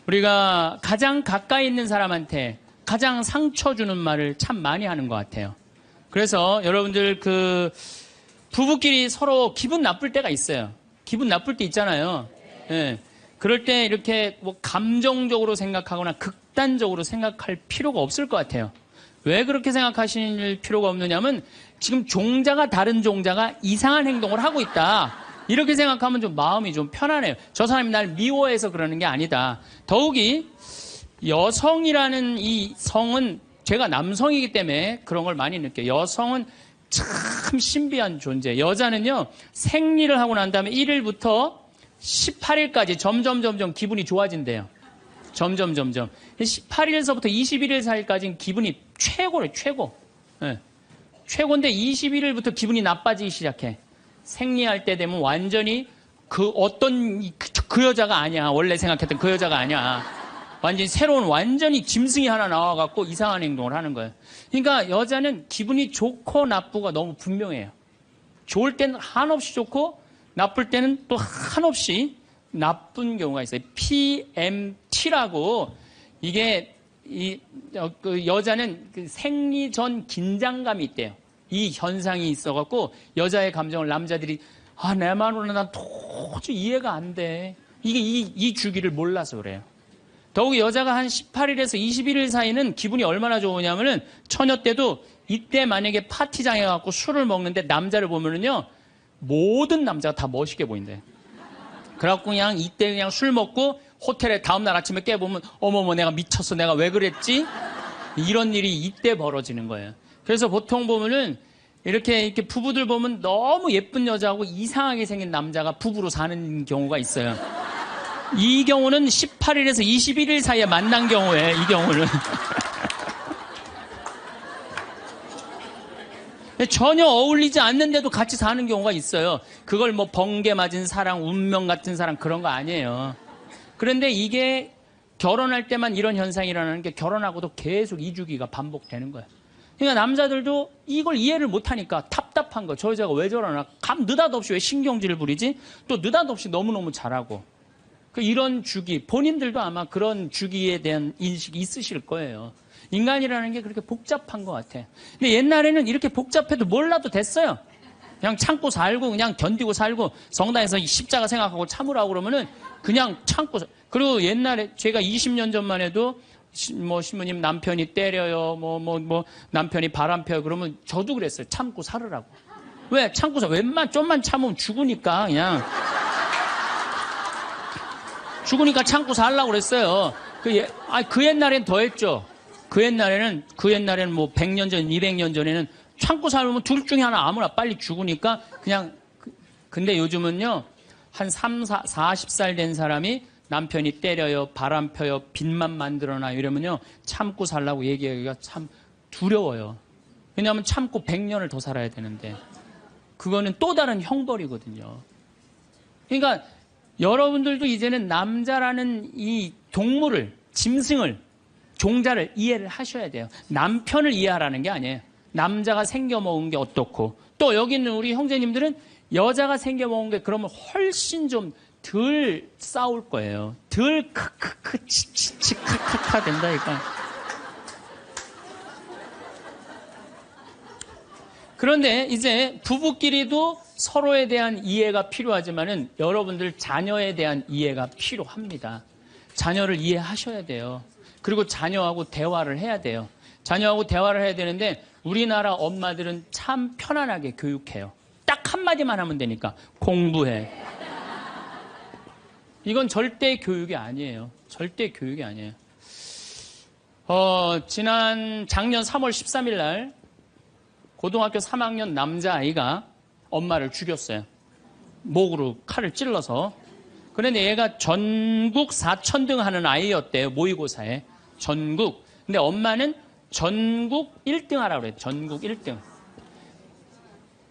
우리가 가장 가까이 있는 사람한테 가장 상처 주는 말을 참 많이 하는 것 같아요. 그래서 여러분들 부부끼리 서로 기분 나쁠 때가 있어요. 기분 나쁠 때 있잖아요. 예. 그럴 때 이렇게 뭐 감정적으로 생각하거나 극단적으로 생각할 필요가 없을 것 같아요. 왜 그렇게 생각하실 필요가 없느냐면 지금 종자가 다른 종자가 이상한 행동을 하고 있다. 이렇게 생각하면 좀 마음이 좀 편안해요. 저 사람이 날 미워해서 그러는 게 아니다. 더욱이 여성이라는 이 성은 제가 남성이기 때문에 그런 걸 많이 느껴요. 여성은 참 신비한 존재. 여자는요, 생리를 하고 난 다음에 1일부터 18일까지 점점 기분이 좋아진대요. 점점. 18일서부터 21일 사이까지는 기분이 최고래요, 최고. 네. 최고인데 21일부터 기분이 나빠지기 시작해. 생리할 때 되면 완전히 그 여자가 아니야. 원래 생각했던 그 여자가 아니야. 완전히 새로운 완전히 짐승이 하나 나와갖고 이상한 행동을 하는 거예요. 그러니까 여자는 기분이 좋고 나쁘고 너무 분명해요. 좋을 때는 한없이 좋고 나쁠 때는 또 한없이 나쁜 경우가 있어요. PMT라고 이게 그 여자는 그 생리 전 긴장감이 있대요. 이 현상이 있어갖고 여자의 감정을 남자들이 내 마음으로는 난 도저히 이해가 안 돼. 이게 이 주기를 몰라서 그래요. 더욱이 여자가 한 18일에서 21일 사이는 기분이 얼마나 좋으냐면은 처녀 때도 이때 만약에 파티장에 가고 술을 먹는데 남자를 보면은요 모든 남자가 다 멋있게 보인대. 그래갖고 그냥 이때 그냥 술 먹고 호텔에 다음날 아침에 깨보면 어머머 내가 미쳤어 내가 왜 그랬지? 이런 일이 이때 벌어지는 거예요. 그래서 보통 보면은 이렇게 부부들 보면 너무 예쁜 여자하고 이상하게 생긴 남자가 부부로 사는 경우가 있어요. 이 경우는 18일에서 21일 사이에 만난 경우에 이 경우는 전혀 어울리지 않는데도 같이 사는 경우가 있어요. 그걸 뭐 번개 맞은 사랑, 운명 같은 사랑 그런 거 아니에요. 그런데 이게 결혼할 때만 이런 현상이 일어나는 게 결혼하고도 계속 이 주기가 반복되는 거예요. 그러니까 남자들도 이걸 이해를 못하니까 답답한 거. 저 여자가 왜 저러나. 느닷없이 왜 신경질을 부리지? 또 느닷없이 너무너무 잘하고. 이런 주기, 본인들도 아마 그런 주기에 대한 인식이 있으실 거예요. 인간이라는 게 그렇게 복잡한 것 같아. 근데 옛날에는 이렇게 복잡해도 몰라도 됐어요. 그냥 참고 살고 그냥 견디고 살고 성당에서 십자가 생각하고 참으라고 그러면은 그냥 참고 그리고 옛날에 제가 20년 전만 해도 뭐 신부님 남편이 때려요 뭐 남편이 바람 펴요 그러면 저도 그랬어요. 참고 살으라고. 왜? 참고 살 좀만 참으면 죽으니까 그냥 죽으니까 참고 살라고 그랬어요. 그 옛날엔 더 했죠. 그 옛날에는 뭐 100년 전, 200년 전에는 참고 살면 둘 중에 하나 아무나 빨리 죽으니까 그냥 근데 요즘은요. 한 40살 된 사람이 남편이 때려요, 바람 펴요, 빚만 만들어놔요 이러면요. 참고 살라고 얘기하기가 참 두려워요. 왜냐하면 참고 100년을 더 살아야 되는데 그거는 또 다른 형벌이거든요. 그러니까 여러분들도 이제는 남자라는 이 동물을, 짐승을, 종자를 이해를 하셔야 돼요. 남편을 이해하라는 게 아니에요. 남자가 생겨먹은 게 어떻고 또 여기 있는 우리 형제님들은 여자가 생겨먹은 게 그러면 훨씬 좀 덜 싸울 거예요. 덜 크크크 치치치 카카카 된다니까. 그런데 이제 부부끼리도 서로에 대한 이해가 필요하지만은 여러분들 자녀에 대한 이해가 필요합니다. 자녀를 이해하셔야 돼요. 그리고 자녀하고 대화를 해야 돼요. 자녀하고 대화를 해야 되는데 우리나라 엄마들은 참 편안하게 교육해요. 딱 한마디만 하면 되니까 공부해. 이건 절대 교육이 아니에요. 절대 교육이 아니에요. 작년 3월 13일 날 고등학교 3학년 남자아이가 엄마를 죽였어요. 목으로 칼을 찔러서. 그런데 얘가 전국 4천등 하는 아이였대요. 모의고사에. 전국. 근데 엄마는 전국 1등 하라고 그래요. 전국 1등.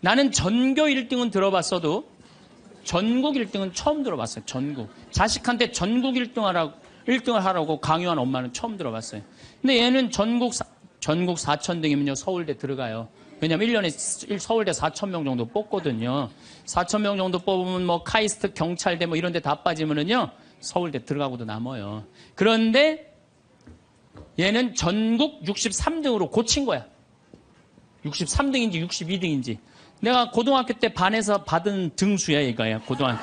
나는 전교 1등은 들어봤어도 전국 1등은 처음 들어봤어요. 전국. 자식한테 전국 1등을 하라고 강요한 엄마는 처음 들어봤어요. 근데 얘는 전국 4천등이면요. 서울대 들어가요. 왜냐면 1년에 서울대 4,000명 정도 뽑거든요. 4,000명 정도 뽑으면 뭐 카이스트 경찰대 뭐 이런 데 다 빠지면은요. 서울대 들어가고도 남아요. 그런데 얘는 전국 63등으로 고친 거야. 63등인지 62등인지. 내가 고등학교 때 반에서 받은 등수야, 이거야, 고등학교.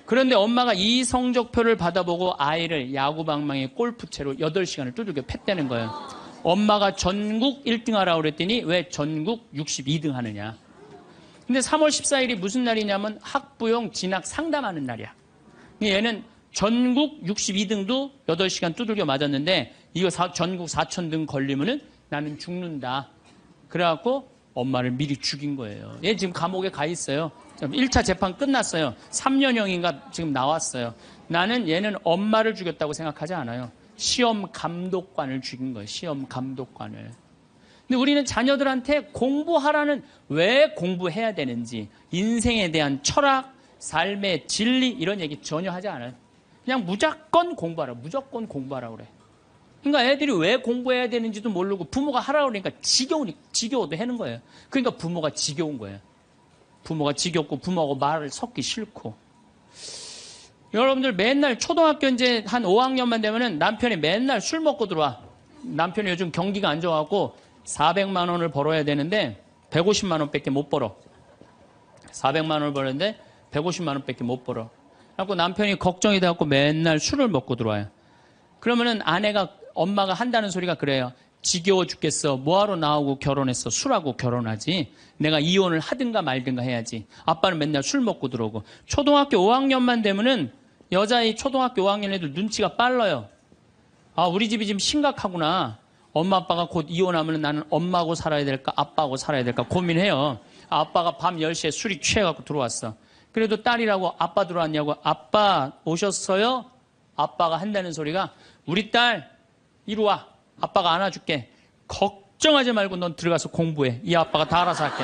그런데 엄마가 이 성적표를 받아보고 아이를 야구방망이 골프채로 8시간을 두들겨 팼다는 거예요. 엄마가 전국 1등 하라고 그랬더니 왜 전국 62등 하느냐. 근데 3월 14일이 무슨 날이냐면 학부용 진학 상담하는 날이야. 얘는 전국 62등도 8시간 두들겨 맞았는데 이거 전국 4,000등 걸리면은 나는 죽는다. 그래갖고 엄마를 미리 죽인 거예요. 얘 지금 감옥에 가 있어요. 1차 재판 끝났어요. 3년형인가 지금 나왔어요. 나는 얘는 엄마를 죽였다고 생각하지 않아요. 시험 감독관을 죽인 거예요. 시험 감독관을. 근데 우리는 자녀들한테 공부하라는, 왜 공부해야 되는지, 인생에 대한 철학, 삶의 진리 이런 얘기 전혀 하지 않아요. 그냥 무조건 공부하라. 무조건 공부하라 그래. 그러니까 애들이 왜 공부해야 되는지도 모르고 부모가 하라고 그러니까 지겨워도 하는 거예요. 그러니까 부모가 지겨운 거예요. 부모가 지겹고 부모하고 말을 섞기 싫고. 여러분들 맨날 초등학교 이제 한 5학년만 되면은 남편이 맨날 술 먹고 들어와. 남편이 요즘 경기가 안 좋아갖고 400만 원을 벌어야 되는데 150만 원밖에 못 벌어. 400만 원을 벌었는데 150만 원밖에 못 벌어. 그래갖고 남편이 걱정이 돼갖고 맨날 술을 먹고 들어와요. 그러면은 엄마가 한다는 소리가 그래요. 지겨워 죽겠어. 뭐하러 나하고 결혼했어. 술하고 결혼하지. 내가 이혼을 하든가 말든가 해야지. 아빠는 맨날 술 먹고 들어오고. 초등학교 5학년만 되면은 여자의 초등학교 5학년 애들 눈치가 빨라요. 아, 우리 집이 지금 심각하구나. 엄마 아빠가 곧 이혼하면 나는 엄마하고 살아야 될까 아빠하고 살아야 될까 고민해요. 아빠가 밤 10시에 술이 취해갖고 들어왔어. 그래도 딸이라고 아빠 들어왔냐고. 아빠 오셨어요? 아빠가 한다는 소리가 우리 딸 이리 와. 아빠가 안아줄게. 걱정하지 말고 넌 들어가서 공부해. 이 아빠가 다 알아서 할게.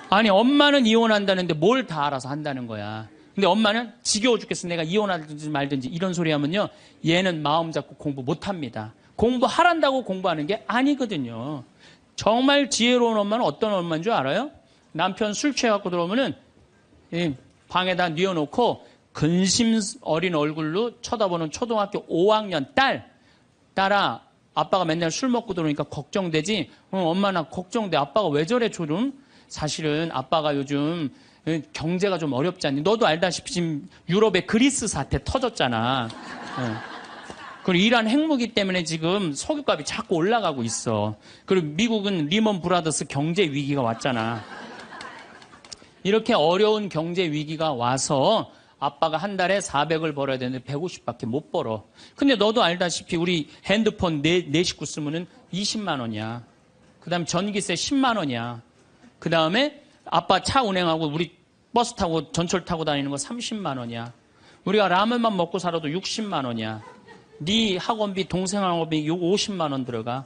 아니 엄마는 이혼한다는데 뭘 다 알아서 한다는 거야. 근데 엄마는 지겨워 죽겠어. 내가 이혼하든지 말든지 이런 소리 하면요. 얘는 마음 잡고 공부 못합니다. 공부하란다고 공부하는 게 아니거든요. 정말 지혜로운 엄마는 어떤 엄마인 줄 알아요? 남편 술 취해갖고 들어오면은 방에다 뉘어놓고 근심 어린 얼굴로 쳐다보는 초등학교 5학년 딸아, 아빠가 맨날 술 먹고 들어오니까 걱정되지? 엄마 나 걱정돼. 아빠가 왜 저래 조금? 사실은 아빠가 요즘 경제가 좀 어렵지 않니? 너도 알다시피 지금 유럽에 그리스 사태 터졌잖아. 그리고 이란 핵무기 때문에 지금 석유값이 자꾸 올라가고 있어. 그리고 미국은 리먼 브라더스 경제 위기가 왔잖아. 이렇게 어려운 경제 위기가 와서 아빠가 한 달에 400을 벌어야 되는데 150밖에 못 벌어. 근데 너도 알다시피 우리 핸드폰 네 식구 쓰면은 20만 원이야. 그 다음에 전기세 10만 원이야. 그 다음에 아빠 차 운행하고 우리 버스 타고 전철 타고 다니는 거 30만 원이야. 우리가 라면만 먹고 살아도 60만 원이야. 네 학원비, 동생 학원비 50만 원 들어가.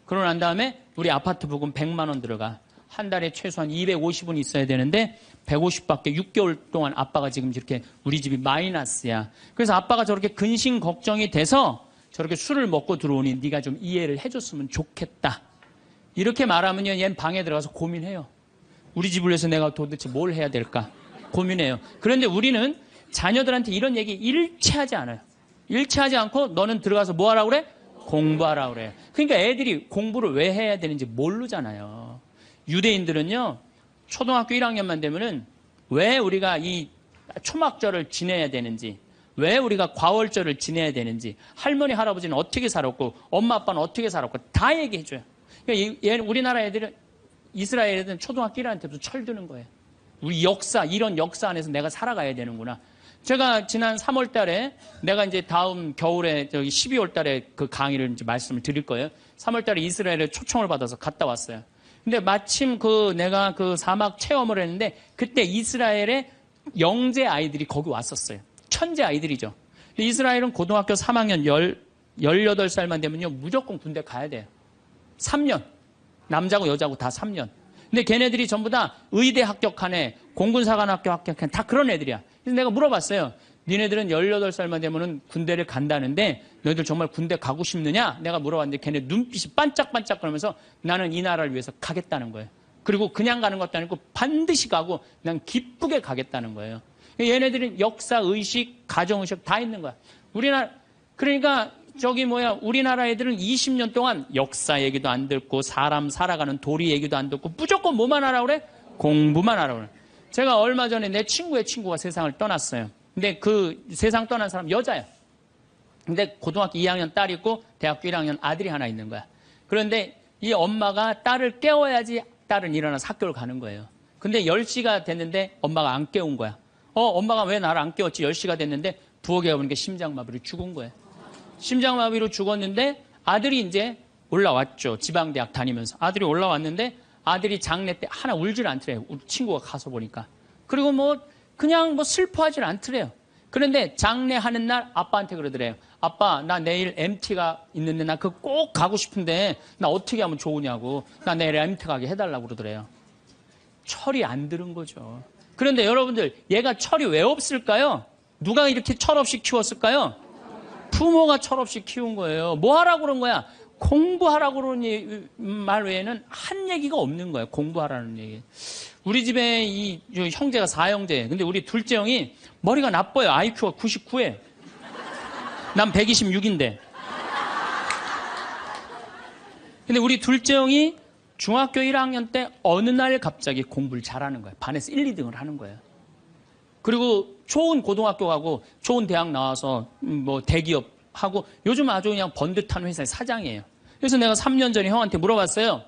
그러고 난 다음에 우리 아파트 부금 100만 원 들어가. 한 달에 최소한 250은 있어야 되는데 150밖에 6개월 동안 아빠가 지금 이렇게 우리 집이 마이너스야. 그래서 아빠가 저렇게 근심 걱정이 돼서 저렇게 술을 먹고 들어오니 네가 좀 이해를 해줬으면 좋겠다. 이렇게 말하면요, 얘는 방에 들어가서 고민해요. 우리 집을 위해서 내가 도대체 뭘 해야 될까 고민해요. 그런데 우리는 자녀들한테 이런 얘기 일체하지 않아요. 일체하지 않고 너는 들어가서 뭐 하라고 그래? 공부하라고 그래. 그러니까 애들이 공부를 왜 해야 되는지 모르잖아요. 유대인들은요, 초등학교 1학년만 되면은 왜 우리가 이 초막절을 지내야 되는지, 왜 우리가 과월절을 지내야 되는지, 할머니, 할아버지는 어떻게 살았고, 엄마, 아빠는 어떻게 살았고, 다 얘기해줘요. 그러니까 우리나라 애들은, 이스라엘 애들은 초등학교 1학년 때부터 철드는 거예요. 우리 역사, 이런 역사 안에서 내가 살아가야 되는구나. 제가 지난 3월 달에, 내가 이제 다음 겨울에, 12월 달에 그 강의를 이제 말씀을 드릴 거예요. 3월 달에 이스라엘에 초청을 받아서 갔다 왔어요. 근데 마침 내가 그 사막 체험을 했는데 그때 이스라엘의 영재 아이들이 거기 왔었어요. 천재 아이들이죠. 이스라엘은 고등학교 3학년 18살만 되면요, 무조건 군대 가야 돼요. 3년. 남자고 여자고 다 3년. 근데 걔네들이 전부 다 의대 합격한 애, 공군사관학교 합격한 애, 다 그런 애들이야. 그래서 내가 물어봤어요. 니네들은 18살만 되면은 군대를 간다는데 너희들 정말 군대 가고 싶느냐? 내가 물어봤는데 걔네 눈빛이 반짝반짝 거리면서 나는 이 나라를 위해서 가겠다는 거예요. 그리고 그냥 가는 것도 아니고 반드시 가고 그냥 기쁘게 가겠다는 거예요. 얘네들은 역사, 의식, 가정의식 다 있는 거야. 그러니까 우리나라 애들은 20년 동안 역사 얘기도 안 듣고 사람 살아가는 도리 얘기도 안 듣고 무조건 뭐만 하라고 그래? 공부만 하라고 그래. 제가 얼마 전에 내 친구의 친구가 세상을 떠났어요. 근데 그 세상 떠난 사람 여자야. 근데 고등학교 2학년 딸이 있고 대학교 1학년 아들이 하나 있는 거야. 그런데 이 엄마가 딸을 깨워야지 딸은 일어나서 학교를 가는 거예요. 근데 10시가 됐는데 엄마가 안 깨운 거야. 엄마가 왜 나를 안 깨웠지? 10시가 됐는데 부엌에 가보니까 심장마비로 죽은 거예요. 심장마비로 죽었는데 아들이 이제 올라왔죠. 지방대학 다니면서. 아들이 올라왔는데 아들이 장례 때 하나 울질 않더래요. 우리 친구가 가서 보니까. 그리고 그냥 슬퍼하질 않더래요. 그런데 장례하는 날 아빠한테 그러더래요. 아빠, 나 내일 MT가 있는데 나 그거 꼭 가고 싶은데 나 어떻게 하면 좋으냐고. 나 내일 MT 가게 해달라고 그러더래요. 철이 안 들은 거죠. 그런데 여러분들, 얘가 철이 왜 없을까요? 누가 이렇게 철없이 키웠을까요? 부모가 철없이 키운 거예요. 뭐 하라고 그런 거야? 공부하라고 그러는 말 외에는 한 얘기가 없는 거예요. 공부하라는 얘기. 우리 집에 이 형제가 4형제. 근데 우리 둘째 형이 머리가 나빠요. IQ가 99에. 난 126인데. 근데 우리 둘째 형이 중학교 1학년 때 어느 날 갑자기 공부를 잘하는 거예요. 반에서 1, 2등을 하는 거예요. 그리고 좋은 고등학교 가고 좋은 대학 나와서 대기업 하고 요즘 아주 그냥 번듯한 회사의 사장이에요. 그래서 내가 3년 전에 형한테 물어봤어요.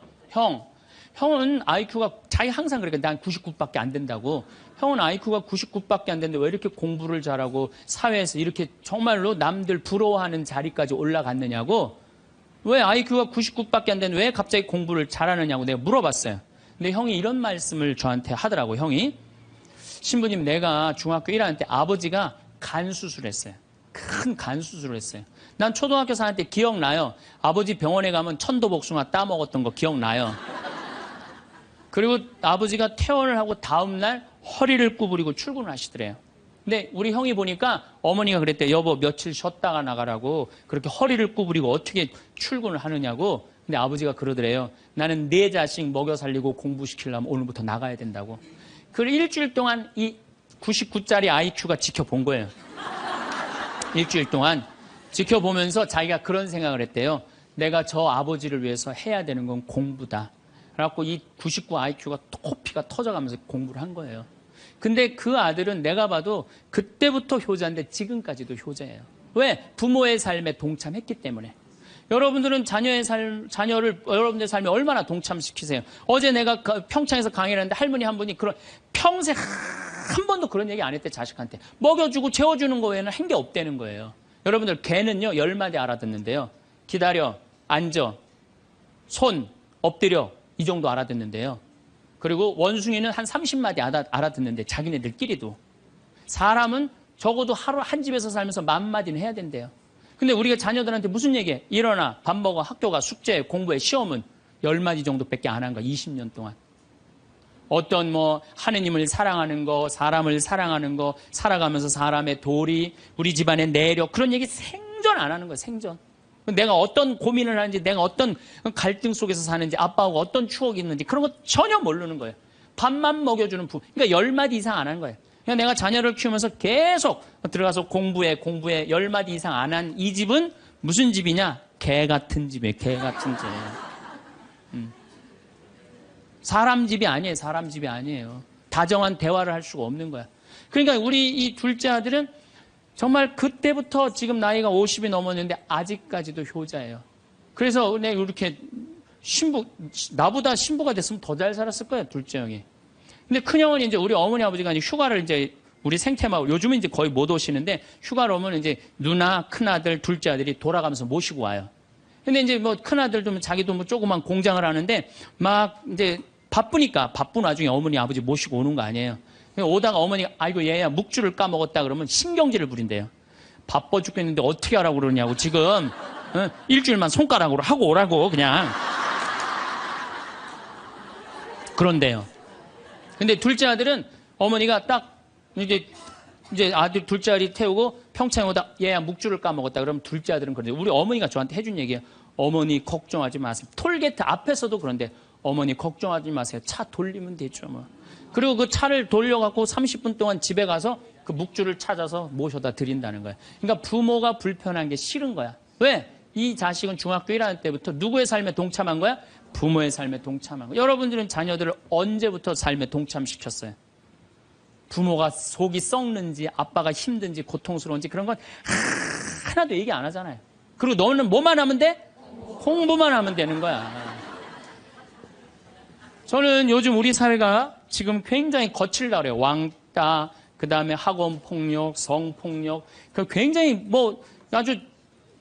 형은 IQ가 자기 항상 그러니까 난 99밖에 안 된다고. 형은 IQ가 99밖에 안 되는데 왜 이렇게 공부를 잘하고 사회에서 이렇게 정말로 남들 부러워하는 자리까지 올라갔느냐고. 왜 IQ가 99밖에 안 되는데 왜 갑자기 공부를 잘하느냐고 내가 물어봤어요. 근데 형이 이런 말씀을 저한테 하더라고. 형이 신부님, 내가 중학교 1학년 때 아버지가 간 수술했어요. 큰 간 수술을 했어요. 난 초등학교 4학년 때 기억나요. 아버지 병원에 가면 천도복숭아 따먹었던 거 기억나요. 그리고 아버지가 퇴원을 하고 다음날 허리를 구부리고 출근을 하시더래요. 근데 우리 형이 보니까 어머니가 그랬대요. 여보, 며칠 쉬었다가 나가라고. 그렇게 허리를 구부리고 어떻게 출근을 하느냐고. 근데 아버지가 그러더래요. 나는 내 자식 먹여 살리고 공부시키려면 오늘부터 나가야 된다고. 그 일주일 동안 이 99짜리 IQ가 지켜본 거예요. 일주일 동안 지켜보면서 자기가 그런 생각을 했대요. 내가 저 아버지를 위해서 해야 되는 건 공부다. 그래갖고 이 99 IQ가 코피가 터져가면서 공부를 한 거예요. 근데 그 아들은 내가 봐도 그때부터 효자인데 지금까지도 효자예요. 왜? 부모의 삶에 동참했기 때문에. 여러분들은 자녀를 여러분들의 삶에 얼마나 동참시키세요? 어제 내가 평창에서 강의를 했는데 할머니 한 분이 평생 한 번도 그런 얘기 안 했대, 자식한테. 먹여주고 재워주는 거 외에는 한 게 없다는 거예요. 여러분들, 개는요, 10마디 알아듣는데요. 기다려, 앉아, 손, 엎드려, 이 정도 알아듣는데요. 그리고 원숭이는 한 30마디 알아듣는데, 자기네들끼리도. 사람은 적어도 하루 한 집에서 살면서 10,000마디는 해야 된대요. 근데 우리가 자녀들한테 무슨 얘기해? 일어나, 밥 먹어, 학교 가, 숙제, 공부해, 시험은 10마디 정도밖에 안 한 거야, 20년 동안. 어떤 하느님을 사랑하는 거, 사람을 사랑하는 거, 살아가면서 사람의 도리, 우리 집안의 내력, 그런 얘기 생전 안 하는 거예요, 생전. 내가 어떤 고민을 하는지, 내가 어떤 갈등 속에서 사는지, 아빠하고 어떤 추억이 있는지, 그런 거 전혀 모르는 거예요. 밥만 먹여주는 그러니까 10마디 이상 안 한 거예요. 그냥 내가 자녀를 키우면서 계속 들어가서 공부해 10마디 이상 안 한 이 집은 무슨 집이냐? 개 같은 집이에요, 개 같은 집. 사람 집이 아니에요. 사람 집이 아니에요. 다정한 대화를 할 수가 없는 거야. 그러니까 우리 이 둘째 아들은 정말 그때부터 지금 나이가 50이 넘었는데 아직까지도 효자예요. 그래서 내가 이렇게 나보다 신부가 됐으면 더 잘 살았을 거예요, 둘째 형이. 근데 큰 형은 이제 우리 어머니 아버지가 휴가를 이제 우리 생태마을, 요즘은 이제 거의 못 오시는데 휴가를 오면 이제 누나, 큰아들, 둘째 아들이 돌아가면서 모시고 와요. 근데 이제 큰아들도 자기도 조그만 공장을 하는데 막 이제 바쁘니까 바쁜 와중에 어머니 아버지 모시고 오는 거 아니에요. 오다가 어머니가 아이고 얘야 묵주를 까먹었다 그러면 신경질을 부린대요. 바빠 죽겠는데 어떻게 하라고 그러냐고 지금 일주일만 손가락으로 하고 오라고 그냥. 그런데요. 근데 둘째 아들은 어머니가 딱 이제 아들 둘째 아들이 태우고 평창에 오다 얘야 묵주를 까먹었다 그러면 둘째 아들은 그런데 우리 어머니가 저한테 해준 얘기예요. 어머니 걱정하지 마세요. 톨게이트 앞에서도 그런데 어머니 걱정하지 마세요. 차 돌리면 되죠, 뭐. 그리고 그 차를 돌려갖고 30분 동안 집에 가서 그 묵주를 찾아서 모셔다 드린다는 거야. 그러니까 부모가 불편한 게 싫은 거야. 왜? 이 자식은 중학교 1학년 때부터 누구의 삶에 동참한 거야? 부모의 삶에 동참한 거야. 여러분들은 자녀들을 언제부터 삶에 동참시켰어요? 부모가 속이 썩는지 아빠가 힘든지 고통스러운지 그런 건 하나도 얘기 안 하잖아요. 그리고 너는 뭐만 하면 돼? 공부만 하면 되는 거야. 저는 요즘 우리 사회가 지금 굉장히 거칠다 그래요. 왕따, 그 다음에 학원 폭력, 성폭력, 굉장히 뭐 아주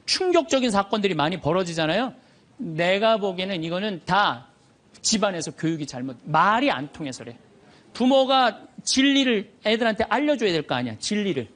충격적인 사건들이 많이 벌어지잖아요. 내가 보기에는 이거는 다 집안에서 교육이 말이 안 통해서 그래. 부모가 진리를 애들한테 알려줘야 될 거 아니야, 진리를.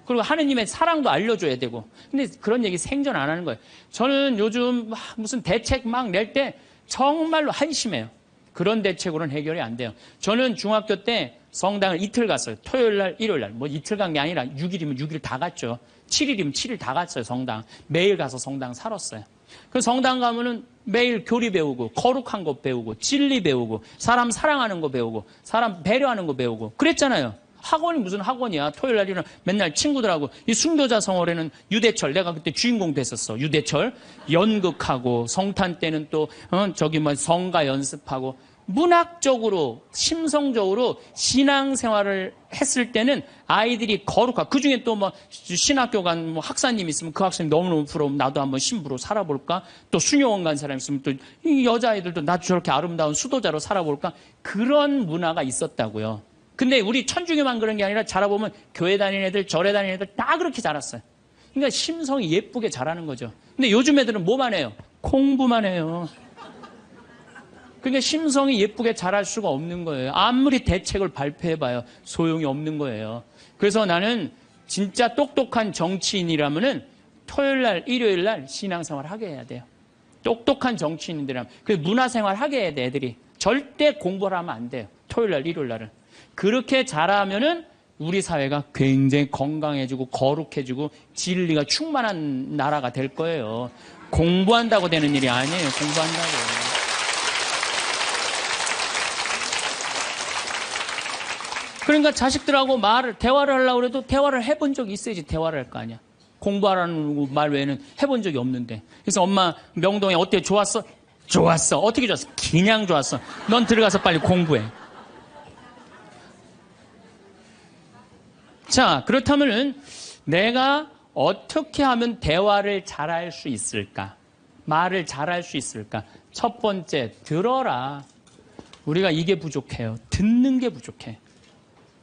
그리고 하느님의 사랑도 알려줘야 되고. 근데 그런 얘기 생전 안 하는 거예요. 저는 요즘 무슨 대책 막 낼 때 정말로 한심해요. 그런 대책으로는 해결이 안 돼요. 저는 중학교 때 성당을 이틀 갔어요. 토요일 날, 일요일 날. 뭐 이틀 간 게 아니라 6일이면 6일 다 갔죠. 7일이면 7일 다 갔어요, 성당. 매일 가서 성당 살았어요. 그 성당 가면은 매일 교리 배우고, 거룩한 거 배우고, 진리 배우고, 사람 사랑하는 거 배우고, 사람 배려하는 거 배우고. 그랬잖아요. 학원이 무슨 학원이야. 토요일 날이는 맨날 친구들하고. 이 순교자 성월에는 유대철, 내가 그때 주인공 됐었어. 유대철. 연극하고, 성탄 때는 또, 성가 연습하고. 문학적으로, 심성적으로 신앙생활을 했을 때는 아이들이 거룩하고, 그 중에 또 신학교 간 학사님 있으면 그 학생이 너무너무 부러우면 나도 한번 신부로 살아볼까? 또 수녀원 간 사람 있으면 또 이 여자아이들도 나도 저렇게 아름다운 수도자로 살아볼까? 그런 문화가 있었다고요. 근데 우리 천주교만 그런 게 아니라 자라보면 교회 다니는 애들, 절에 다니는 애들 다 그렇게 자랐어요. 그러니까 심성이 예쁘게 자라는 거죠. 근데 요즘 애들은 뭐만 해요? 공부만 해요. 그러니까 심성이 예쁘게 자랄 수가 없는 거예요. 아무리 대책을 발표해봐요. 소용이 없는 거예요. 그래서 나는 진짜 똑똑한 정치인이라면은 토요일 날, 일요일 날 신앙생활 하게 해야 돼요. 똑똑한 정치인들이라면. 그래서 문화생활 하게 해야 돼, 애들이. 절대 공부를 하면 안 돼요. 토요일 날, 일요일 날은. 그렇게 자라면은 우리 사회가 굉장히 건강해지고 거룩해지고 진리가 충만한 나라가 될 거예요. 공부한다고 되는 일이 아니에요. 공부한다고. 그러니까 자식들하고 대화를 하려고 해도 대화를 해본 적이 있어야지 대화를 할 거 아니야. 공부하라는 말 외에는 해본 적이 없는데. 그래서 엄마 명동에 어때? 좋았어? 좋았어. 어떻게 좋았어? 그냥 좋았어. 넌 들어가서 빨리 공부해. 자, 그렇다면은 내가 어떻게 하면 대화를 잘할 수 있을까? 말을 잘할 수 있을까? 첫 번째, 들어라. 우리가 이게 부족해요. 듣는 게 부족해.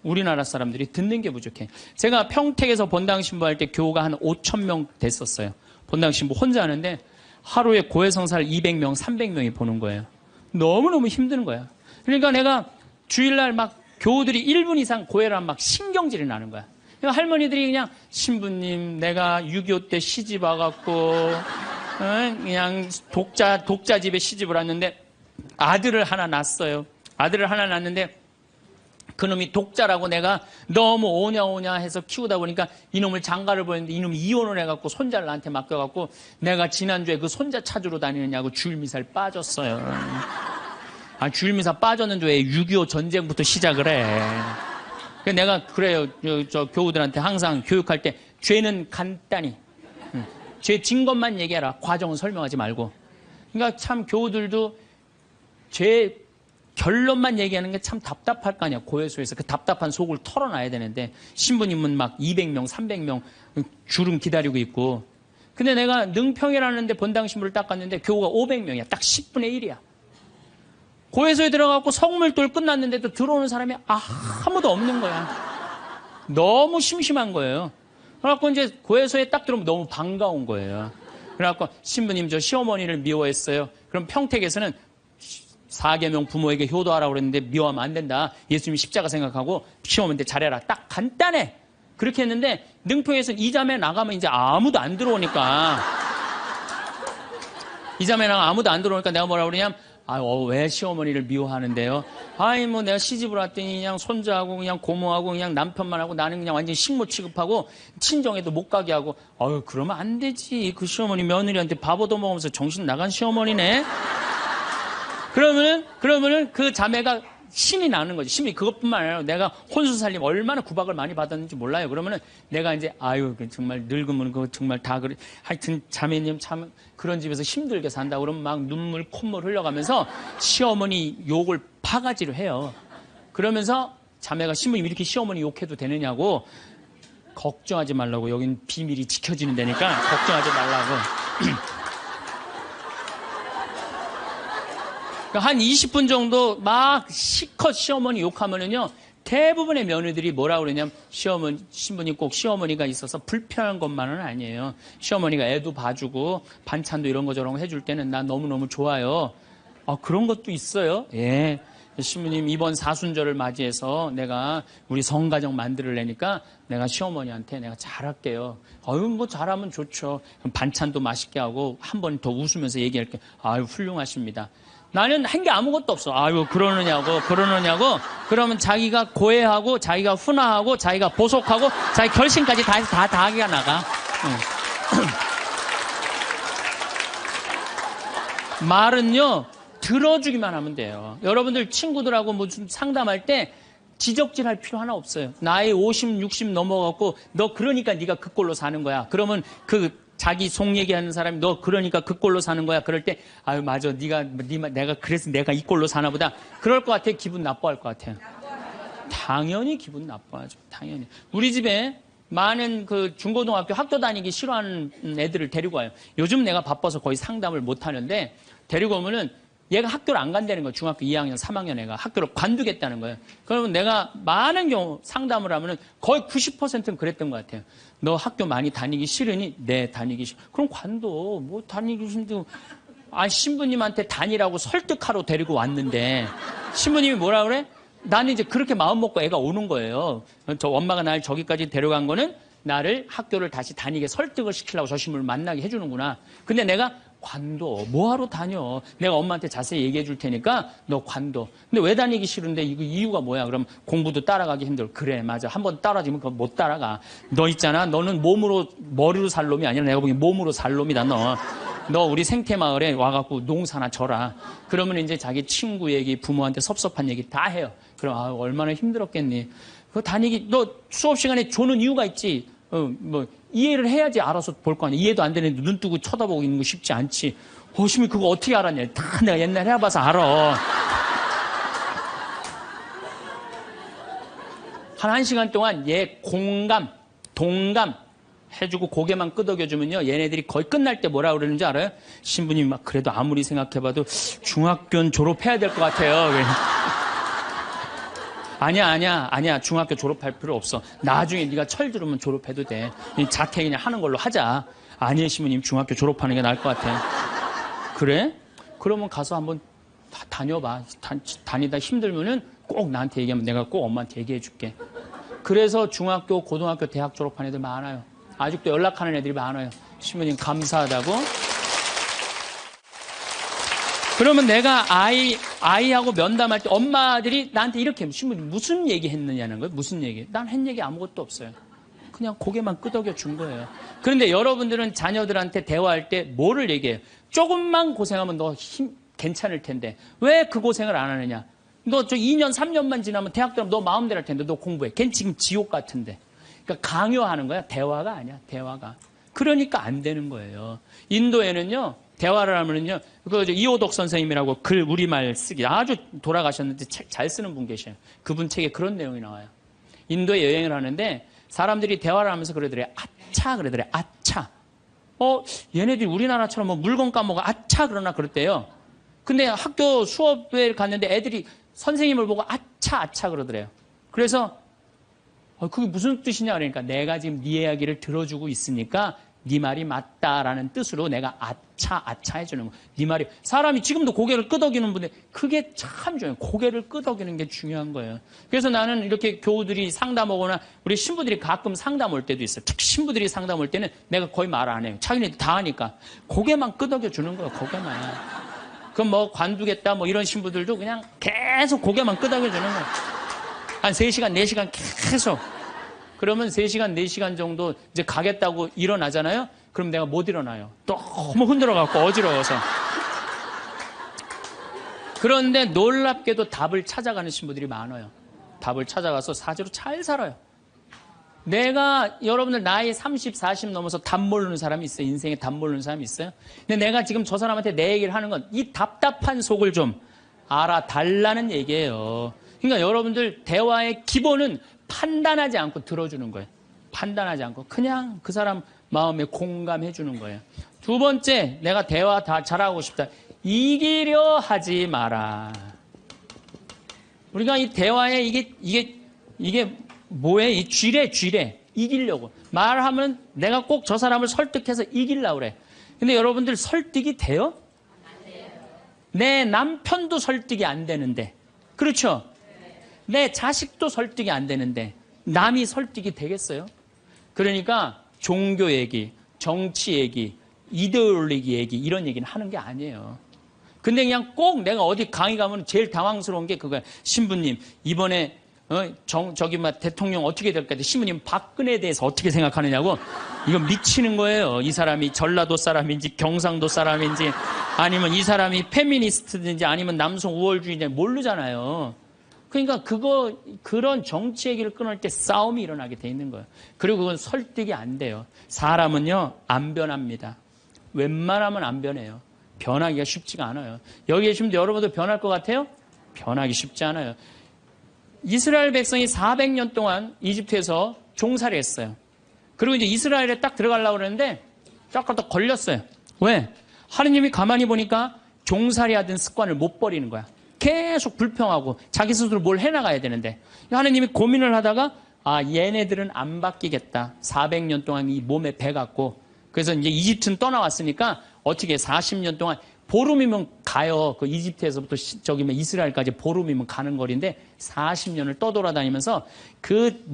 우리나라 사람들이 듣는 게 부족해. 제가 평택에서 본당 신부할 때 교우가 한 5,000명 됐었어요. 본당 신부 혼자 하는데 하루에 고해성사를 200명, 300명이 보는 거예요. 너무너무 힘든 거야. 그러니까 내가 주일날 막 교우들이 1분 이상 고해를 하면 막 신경질이 나는 거야. 그러니까 할머니들이 그냥 신부님 내가 6.25 때 시집 와갖고 그냥 독자 집에 시집을 왔는데 아들을 하나 낳았어요. 아들을 하나 낳았는데 그놈이 독자라고 내가 너무 오냐오냐 해서 키우다 보니까 이놈을 장가를 보냈는데 이놈이 이혼을 해갖고 손자를 나한테 맡겨갖고 내가 지난주에 그 손자 찾으러 다니느냐고 주일미사를 빠졌어요. 주일미사 빠졌는데 왜 6.25 전쟁부터 시작을 해. 그래서 내가 그래요. 저 교우들한테 항상 교육할 때 죄는 간단히 죄 진 것만 얘기해라. 과정은 설명하지 말고. 그러니까 참 교우들도 죄 결론만 얘기하는 게 참 답답할 거 아니야. 고해소에서 그 답답한 속을 털어놔야 되는데 신부님은 막 200명, 300명 줄은 기다리고 있고. 근데 내가 능평이라는 데 본당 신부를 딱 갔는데 교우가 500명이야. 딱 10분의 1이야. 고해소에 들어가고 성물돌 끝났는데도 들어오는 사람이 아무도 없는 거야. 너무 심심한 거예요. 그래갖고 이제 고해소에 딱 들어오면 너무 반가운 거예요. 그래갖고 신부님 저 시어머니를 미워했어요. 그럼 평택에서는 4계명 부모에게 효도하라고 그랬는데 미워하면 안 된다. 예수님이 십자가 생각하고 시어머니한테 잘해라. 딱 간단해. 그렇게 했는데 능평에서 이자매 나가면 이제 아무도 안 들어오니까 이자매 나가면 아무도 안 들어오니까 내가 뭐라 그러냐면 왜 시어머니를 미워하는데요? 뭐 내가 시집을 왔더니 그냥 손자하고 그냥 고모하고 그냥 남편만 하고 나는 그냥 완전 식모 취급하고 친정에도 못 가게 하고 그러면 안 되지. 그 시어머니 며느리한테 밥 얻어먹으면서 정신 나간 시어머니네. 그러면은 그 자매가 신이 나는 거지. 신이 그것뿐만 아니라 내가 혼수 살림 얼마나 구박을 많이 받았는지 몰라요. 그러면은 내가 이제 아유 정말 늙으면 그거 정말 다 그래. 하여튼 자매님 참 그런 집에서 힘들게 산다 그러면 막 눈물 콧물 흘려가면서 시어머니 욕을 바가지로 해요. 그러면서 자매가 신부님 이렇게 시어머니 욕해도 되느냐고 걱정하지 말라고 여긴 비밀이 지켜지는 데니까 걱정하지 말라고. 한 20분 정도 막 시컷 시어머니 욕하면은요, 대부분의 며느들이 뭐라 그러냐면, 신부님 꼭 시어머니가 있어서 불편한 것만은 아니에요. 시어머니가 애도 봐주고, 반찬도 이런 거 저런 거 해줄 때는 나 너무너무 좋아요. 아, 그런 것도 있어요? 예. 신부님 이번 사순절을 맞이해서 내가 우리 성가정 만들려니까 내가 시어머니한테 내가 잘할게요. 아유, 뭐 잘하면 좋죠. 그럼 반찬도 맛있게 하고 한 번 더 웃으면서 얘기할게요. 아유, 훌륭하십니다. 나는 한 게 아무것도 없어. 아유, 그러느냐고. 그러면 자기가 고해하고, 자기가 훈화하고, 자기가 보속하고, 자기 결심까지 다 해서 다 하기가 나가. 응. 말은요, 들어주기만 하면 돼요. 여러분들 친구들하고 무슨 상담할 때 지적질할 필요 하나 없어요. 나이 50, 60 넘어갖고, 너 그러니까 네가 그 꼴로 사는 거야. 그러면 자기 속 얘기하는 사람이 너 그러니까 그 꼴로 사는 거야. 그럴 때 아유 맞아 내가 그래서 내가 이 꼴로 사나 보다. 그럴 것 같아. 기분 나빠할 것 같아요. 당연히 기분 나빠하죠. 당연히. 우리 집에 많은 그 중고등학교 학교 다니기 싫어하는 애들을 데리고 와요. 요즘 내가 바빠서 거의 상담을 못 하는데 데리고 오면은 얘가 학교를 안 간다는 거예요. 중학교 2학년, 3학년 애가 학교를 관두겠다는 거예요. 그러면 내가 많은 경우 상담을 하면은 거의 90%는 그랬던 것 같아요. 너 학교 많이 다니기 싫으니? 네, 다니기 싫어. 그럼 관둬. 뭐 다니기 싫은데. 아, 신부님한테 다니라고 설득하러 데리고 왔는데 신부님이 뭐라 그래? 나는 이제 그렇게 마음 먹고 애가 오는 거예요. 저 엄마가 날 저기까지 데려간 거는 나를 학교를 다시 다니게 설득을 시키려고 저 신부를 만나게 해주는구나. 근데 내가 관둬. 뭐하러 다녀? 내가 엄마한테 자세히 얘기해 줄 테니까 너 관둬. 근데 왜 다니기 싫은데 이거 이유가 뭐야? 그럼 공부도 따라가기 힘들어. 그래, 맞아. 한번 따라지면 그거 못 따라가. 너 있잖아. 너는 머리로 살 놈이 아니라 내가 보기엔 몸으로 살 놈이다, 너. 너 우리 생태마을에 와갖고 농사나 져라. 그러면 이제 자기 친구 얘기, 부모한테 섭섭한 얘기 다 해요. 그럼 아, 얼마나 힘들었겠니? 너 수업 시간에 조는 이유가 있지. 이해를 해야지 알아서 볼 거 아니야. 이해도 안 되는데 눈 뜨고 쳐다보고 있는 거 쉽지 않지. 심이 그거 어떻게 알았냐. 다 내가 옛날에 해봐서 알아. 한 1시간 동안 얘 동감 해주고 고개만 끄덕여주면요. 얘네들이 거의 끝날 때 뭐라 그러는지 알아요? 신부님 막 그래도 아무리 생각해봐도 중학교는 졸업해야 될 것 같아요. 아니야. 중학교 졸업할 필요 없어. 나중에 네가 철 들으면 졸업해도 돼. 자퇴 그냥 하는 걸로 하자. 아니에요, 신부님. 중학교 졸업하는 게 나을 것 같아. 그래? 그러면 가서 한번 다녀봐. 다니다 힘들면은 꼭 나한테 얘기하면 내가 꼭 엄마한테 얘기해 줄게. 그래서 중학교, 고등학교, 대학 졸업한 애들 많아요. 아직도 연락하는 애들이 많아요. 신부님 감사하다고. 그러면 내가 아이하고 면담할 때 엄마들이 나한테 이렇게 신부님 무슨 얘기 했느냐는 거예요. 무슨 얘기? 난 한 얘기 아무것도 없어요. 그냥 고개만 끄덕여 준 거예요. 그런데 여러분들은 자녀들한테 대화할 때 뭐를 얘기해요? 조금만 고생하면 너 괜찮을 텐데 왜 그 고생을 안 하느냐? 너 저 2년, 3년만 지나면 대학 들어가면 너 마음대로 할 텐데 너 공부해. 걔는 지금 지옥 같은데. 그러니까 강요하는 거야. 대화가 아니야. 대화가. 그러니까 안 되는 거예요. 인도에는요. 대화를 하면은요, 이호덕 선생님이라고 글 우리말 쓰기 아주 돌아가셨는데 책 잘 쓰는 분 계셔요. 그분 책에 그런 내용이 나와요. 인도에 여행을 하는데 사람들이 대화를 하면서 그러더래요. 아차. 얘네들이 우리나라처럼 뭐 물건 까먹어 아차 그러나 그랬대요. 근데 학교 수업에 갔는데 애들이 선생님을 보고 아차 그러더래요. 그래서 그게 무슨 뜻이냐 그러니까 내가 지금 네 이야기를 들어주고 있으니까 네 말이 맞다라는 뜻으로 내가 아차 해주는 거. 네 말이 사람이 지금도 고개를 끄덕이는 분들 그게 참 중요해요. 고개를 끄덕이는 게 중요한 거예요. 그래서 나는 이렇게 교우들이 상담 오거나 우리 신부들이 가끔 상담 올 때도 있어요. 특히 신부들이 상담 올 때는 내가 거의 말 안 해요. 자기네들 다 하니까 고개만 끄덕여 주는 거예요. 고개만. 그럼 뭐 관두겠다 뭐 이런 신부들도 그냥 계속 고개만 끄덕여 주는 거예요. 한 3시간, 4시간 계속. 그러면 3시간, 4시간 정도 이제 가겠다고 일어나잖아요? 그럼 내가 못 일어나요. 너무 흔들어갖고 어지러워서. 그런데 놀랍게도 답을 찾아가는 신부들이 많아요. 답을 찾아가서 사제로 잘 살아요. 내가 여러분들 나이 30, 40 넘어서 답 모르는 사람이 있어요. 인생에 답 모르는 사람이 있어요. 근데 내가 지금 저 사람한테 내 얘기를 하는 건 이 답답한 속을 좀 알아달라는 얘기예요. 그러니까 여러분들 대화의 기본은 판단하지 않고 들어주는 거예요. 판단하지 않고 그냥 그 사람 마음에 공감해 주는 거예요. 두 번째, 내가 대화 다 잘하고 싶다. 이기려 하지 마라. 우리가 이 대화에 이게 뭐예요? 이 쥐래. 이기려고. 말하면 내가 꼭 저 사람을 설득해서 이기려고 그래. 근데 여러분들 설득이 돼요? 안 돼요. 내 남편도 설득이 안 되는데. 그렇죠? 내 자식도 설득이 안 되는데 남이 설득이 되겠어요? 그러니까 종교 얘기, 정치 얘기, 이데올로기 얘기 이런 얘기는 하는 게 아니에요. 근데 그냥 꼭 내가 어디 강의 가면 제일 당황스러운 게 그거야. 신부님 이번에 저기 대통령 어떻게 될까? 신부님 박근혜에 대해서 어떻게 생각하느냐고. 이건 미치는 거예요. 이 사람이 전라도 사람인지 경상도 사람인지 아니면 이 사람이 페미니스트인지 아니면 남성 우월주의인지 모르잖아요. 그러니까 그런 정치 얘기를 끊을 때 싸움이 일어나게 돼 있는 거예요. 그리고 그건 설득이 안 돼요. 사람은요, 안 변합니다. 웬만하면 안 변해요. 변하기가 쉽지가 않아요. 여기 계시면 여러분도 변할 것 같아요? 변하기 쉽지 않아요. 이스라엘 백성이 400년 동안 이집트에서 종살이 했어요. 그리고 이제 이스라엘에 딱 들어가려고 그러는데 딱 걸렸어요. 왜? 하느님이 가만히 보니까 종살이 하던 습관을 못 버리는 거야. 계속 불평하고 자기 스스로 뭘 해나가야 되는데 하느님이 고민을 하다가 얘네들은 안 바뀌겠다. 400년 동안 이 몸에 배갖고 그래서 이제 이집트는 떠나왔으니까 어떻게 40년 동안 보름이면 가요. 그 이집트에서부터 이스라엘까지 보름이면 가는 거리인데 40년을 떠돌아다니면서 그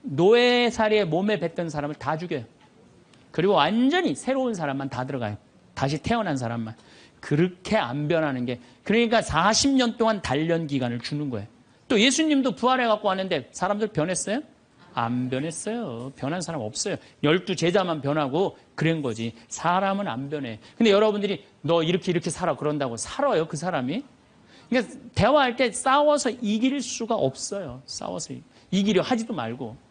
노예살이에 몸에 뱉던 사람을 다 죽여요. 그리고 완전히 새로운 사람만 다 들어가요. 다시 태어난 사람만. 그렇게 안 변하는 게 그러니까 40년 동안 단련 기간을 주는 거예요. 또 예수님도 부활해 갖고 왔는데 사람들 변했어요? 안 변했어요. 변한 사람 없어요. 12 제자만 변하고 그런 거지. 사람은 안 변해. 근데 여러분들이 너 이렇게 살아 그런다고 살아요 그 사람이? 그러니까 대화할 때 싸워서 이길 수가 없어요. 싸워서 이기려 하지도 말고.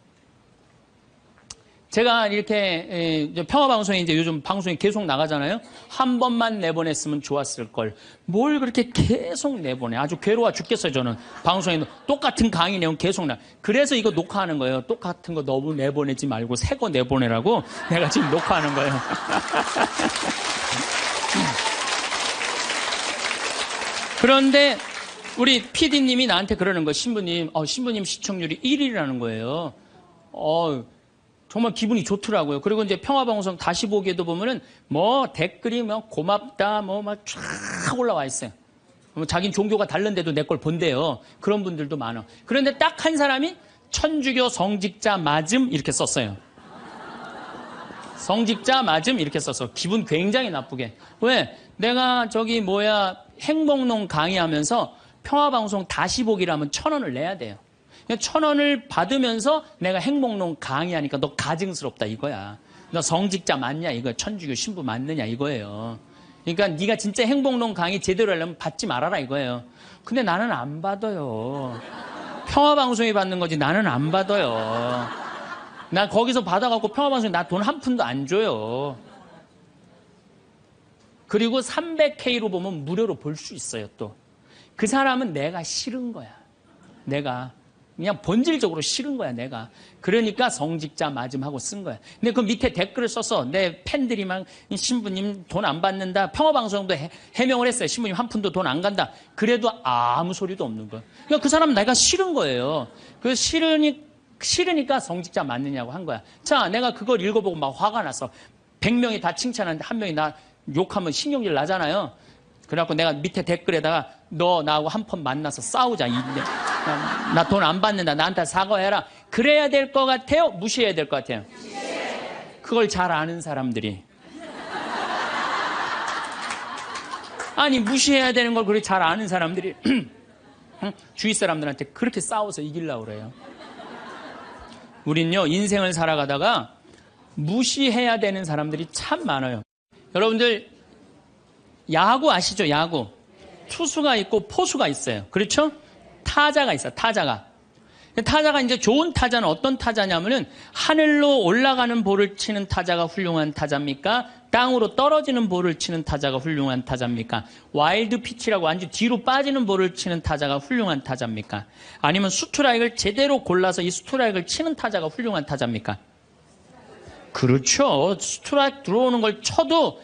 제가 이렇게 평화방송에 이제 요즘 방송이 계속 나가잖아요. 한 번만 내보냈으면 좋았을 걸. 뭘 그렇게 계속 내보내. 아주 괴로워 죽겠어요 저는. 방송에 똑같은 강의 내용 계속 그래서 이거 녹화하는 거예요. 똑같은 거 너무 내보내지 말고 새 거 내보내라고 내가 지금 녹화하는 거예요. 그런데 우리 PD님이 나한테 그러는 거예요. 신부님 시청률이 1위라는 거예요. 정말 기분이 좋더라고요. 그리고 이제 평화방송 다시 보기에도 보면은 댓글이 고맙다 막 쫙 올라와 있어요. 자긴 종교가 다른데도 내 걸 본대요. 그런 분들도 많아. 그런데 딱 한 사람이 천주교 성직자 맞음 이렇게 썼어요. 성직자 맞음 이렇게 썼어. 기분 굉장히 나쁘게. 왜? 내가 행복농 강의하면서 평화방송 다시 보기를 하면 1,000원을 내야 돼요. 1,000원을 받으면서 내가 행복농 강의하니까 너 가증스럽다 이거야. 너 성직자 맞냐 이거야. 천주교 신부 맞느냐 이거예요. 그러니까 네가 진짜 행복농 강의 제대로 하려면 받지 말아라 이거예요. 근데 나는 안 받아요. 평화방송이 받는 거지 나는 안 받아요. 나 거기서 받아갖고 평화방송에 나 돈 한 푼도 안 줘요. 그리고 300K로 보면 무료로 볼 수 있어요 또. 그 사람은 내가 싫은 거야. 내가. 그냥 본질적으로 싫은 거야 내가. 그러니까 성직자 맞음하고 쓴 거야. 근데 그 밑에 댓글을 써서 내 팬들이 막 신부님 돈 안 받는다. 평화방송도 해명을 했어요. 신부님 한 푼도 돈 안 간다. 그래도 아무 소리도 없는 거야. 그러니까 그 사람 내가 싫은 거예요. 그 싫으니까 성직자 맞느냐고 한 거야. 자, 내가 그걸 읽어보고 막 화가 났어. 100명이 다 칭찬하는데 한 명이 나 욕하면 신경질 나잖아요. 그래갖고 내가 밑에 댓글에다가 너 나하고 한 번 만나서 싸우자. 나 돈 안 받는다. 나한테 사과해라. 그래야 될 것 같아요? 무시해야 될 것 같아요? 그걸 잘 아는 사람들이. 아니 무시해야 되는 걸 그렇게 잘 아는 사람들이 주위 사람들한테 그렇게 싸워서 이기려고 그래요. 우린요 인생을 살아가다가 무시해야 되는 사람들이 참 많아요. 여러분들 야구 아시죠? 야구. 투수가 있고 포수가 있어요. 그렇죠? 타자가 있어요. 타자가 이제 좋은 타자는 어떤 타자냐면은 하늘로 올라가는 볼을 치는 타자가 훌륭한 타자입니까? 땅으로 떨어지는 볼을 치는 타자가 훌륭한 타자입니까? 와일드 피치라고 완전 뒤로 빠지는 볼을 치는 타자가 훌륭한 타자입니까? 아니면 스트라이크를 제대로 골라서 이 스트라이크를 치는 타자가 훌륭한 타자입니까? 그렇죠. 스트라이크 들어오는 걸 쳐도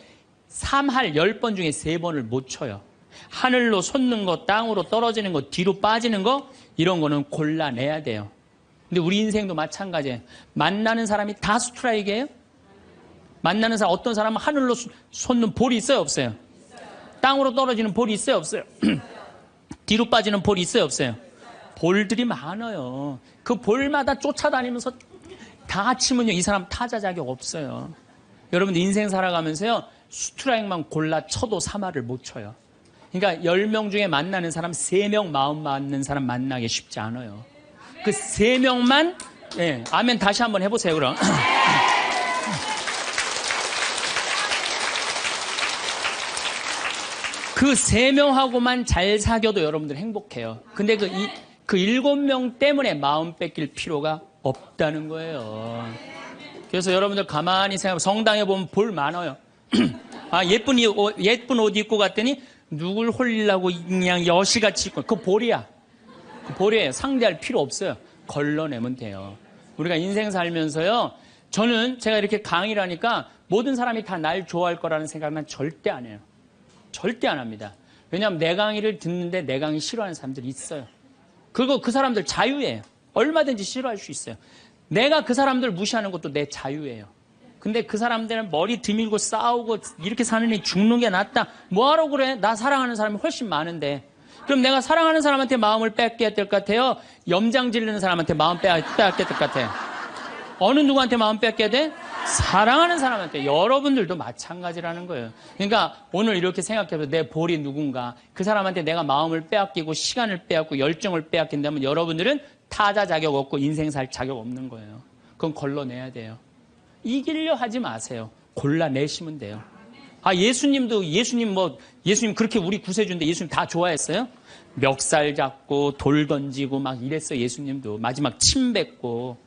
3할 10번 중에 3번을 못 쳐요. 하늘로 솟는 거, 땅으로 떨어지는 거, 뒤로 빠지는 거, 이런 거는 골라내야 돼요. 근데 우리 인생도 마찬가지예요. 만나는 사람이 다 스트라이크예요? 만나는 사람, 어떤 사람은 하늘로 솟는 볼이 있어요, 없어요? 땅으로 떨어지는 볼이 있어요, 없어요? 뒤로 빠지는 볼이 있어요, 없어요? 볼들이 많아요. 그 볼마다 쫓아다니면서 다 치면요, 이 사람 타자 자격 없어요. 여러분들 인생 살아가면서요, 스트라이크만 골라 쳐도 3할을 못 쳐요. 그러니까 10명 중에 만나는 사람 3명 마음 맞는 사람 만나기 쉽지 않아요. 그 3명만, 예, 아멘 다시 한번 해보세요, 그럼. 그 3명하고만 잘 사귀어도 여러분들 행복해요. 근데 그 7명 때문에 마음 뺏길 필요가 없다는 거예요. 그래서 여러분들 가만히 생각하면 성당에 보면 볼 많아요. 아, 예쁜 옷 입고 갔더니 누굴 홀리려고 그냥 여시같이 입고, 그거 볼이야. 그 볼이에요. 상대할 필요 없어요. 걸러내면 돼요. 우리가 인생 살면서요, 제가 이렇게 강의를 하니까 모든 사람이 다 날 좋아할 거라는 생각은 절대 안 해요. 절대 안 합니다. 왜냐하면 내 강의를 듣는데 내 강의 싫어하는 사람들이 있어요. 그리고 그 사람들 자유예요. 얼마든지 싫어할 수 있어요. 내가 그 사람들 무시하는 것도 내 자유예요. 근데 그 사람들은 머리 드밀고 싸우고 이렇게 사느니 죽는 게 낫다. 뭐하러 그래? 나 사랑하는 사람이 훨씬 많은데. 그럼 내가 사랑하는 사람한테 마음을 뺏겨야 될 것 같아요? 염장 지르는 사람한테 마음 뺏겨야 될 것 같아요? 어느 누구한테 마음 뺏겨야 돼? 사랑하는 사람한테. 여러분들도 마찬가지라는 거예요. 그러니까 오늘 이렇게 생각해서 내 볼이 누군가, 그 사람한테 내가 마음을 빼앗기고 시간을 빼앗고 열정을 빼앗긴다면 여러분들은 타자 자격 없고 인생 살 자격 없는 거예요. 그건 걸러내야 돼요. 이기려 하지 마세요. 골라내시면 돼요. 아, 예수님 그렇게 우리 구세주인데 예수님 다 좋아했어요? 멱살 잡고 돌 던지고 막 이랬어요. 예수님도 마지막 침 뱉고.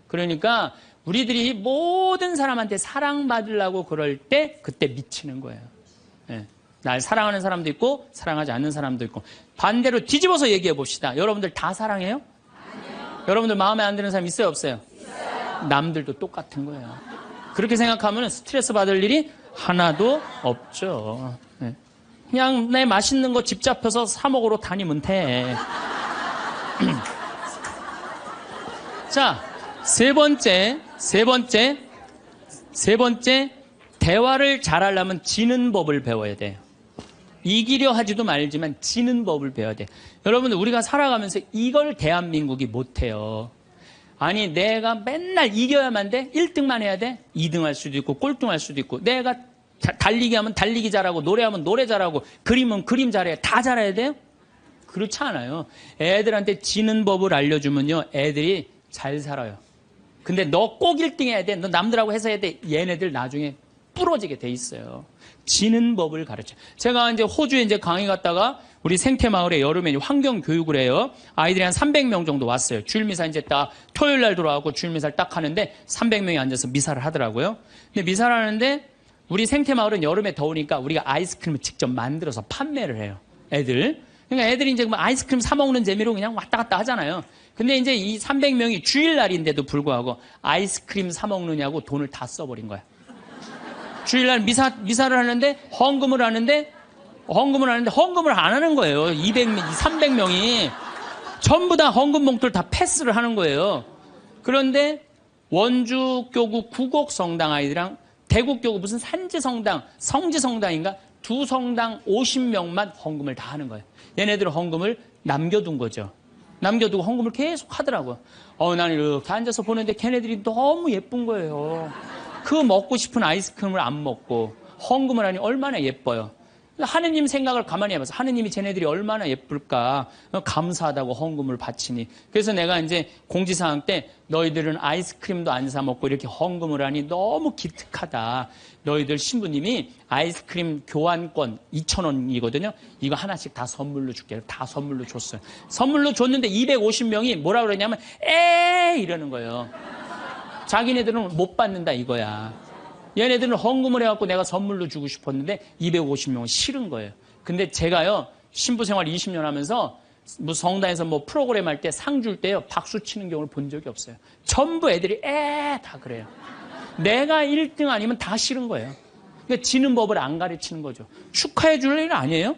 그러니까 우리들이 모든 사람한테 사랑받으려고 그럴 때 그때 미치는 거예요. 네. 날 사랑하는 사람도 있고 사랑하지 않는 사람도 있고. 반대로 뒤집어서 얘기해 봅시다. 여러분들 다 사랑해요? 아니요. 여러분들 마음에 안 드는 사람 있어요, 없어요? 있어요. 남들도 똑같은 거예요. 그렇게 생각하면 스트레스 받을 일이 하나도 없죠. 네. 그냥 내 맛있는 거 집 잡혀서 사 먹으러 다니면 돼. 자, 세 번째, 대화를 잘하려면 지는 법을 배워야 돼요. 이기려 하지도 말지만 지는 법을 배워야 돼요. 여러분들, 우리가 살아가면서 이걸 대한민국이 못해요. 아니, 내가 맨날 이겨야만 돼? 1등만 해야 돼? 2등 할 수도 있고, 꼴등 할 수도 있고, 내가 달리기 하면 달리기 잘하고, 노래하면 노래 잘하고, 그림은 그림 잘해. 다 잘해야 돼요? 그렇지 않아요. 애들한테 지는 법을 알려주면요, 애들이 잘 살아요. 근데 너 꼭 1등 해야 돼. 너 남들하고 해서 해야 돼. 얘네들 나중에 부러지게 돼 있어요. 지는 법을 가르쳐요. 제가 이제 호주에 이제 강의 갔다가 우리 생태마을에 여름에 환경 교육을 해요. 아이들이 한 300명 정도 왔어요. 주일미사 이제 딱 토요일 날 들어와고 주일미사를 딱 하는데 300명이 앉아서 미사를 하더라고요. 근데 미사를 하는데 우리 생태마을은 여름에 더우니까 우리가 아이스크림을 직접 만들어서 판매를 해요. 애들. 그러니까 애들이 이제 뭐 아이스크림 사 먹는 재미로 그냥 왔다 갔다 하잖아요. 근데 이제 이 300명이 주일날인데도 불구하고 아이스크림 사 먹느냐고 돈을 다 써버린 거야. 주일날 미사를 하는데 헌금을 하는데 헌금을 안 하는 거예요. 300명이 전부 다 헌금 봉투를 다 패스를 하는 거예요. 그런데 원주교구 구곡성당 아이들이랑 대구교구 무슨 성지성당인가 두 성당 50명만 헌금을 다 하는 거예요. 얘네들은 헌금을 남겨둔 거죠. 남겨두고 헌금을 계속 하더라고요. 나는 이렇게 앉아서 보는데 걔네들이 너무 예쁜 거예요. 그 먹고 싶은 아이스크림을 안 먹고 헌금을 하니 얼마나 예뻐요. 하느님 생각을 가만히 해봐서 하느님이 쟤네들이 얼마나 예쁠까 감사하다고 헌금을 바치니. 그래서 내가 이제 공지사항 때 너희들은 아이스크림도 안 사 먹고 이렇게 헌금을 하니 너무 기특하다. 너희들 신부님이 아이스크림 교환권 2,000원이거든요. 이거 하나씩 다 선물로 줄게. 다 선물로 줬어요. 선물로 줬는데 250명이 뭐라 그러냐면 이러는 거예요. 자기네들은 못 받는다 이거야. 얘네들은 헌금을 해갖고 내가 선물로 주고 싶었는데 250명은 싫은 거예요. 근데 제가요, 신부 생활 20년 하면서 뭐 성당에서 뭐 프로그램 할 때 상 줄 때요, 박수 치는 경우를 본 적이 없어요. 전부 애들이 다 그래요. 내가 1등 아니면 다 싫은 거예요. 그러니까 지는 법을 안 가르치는 거죠. 축하해 줄 일 아니에요?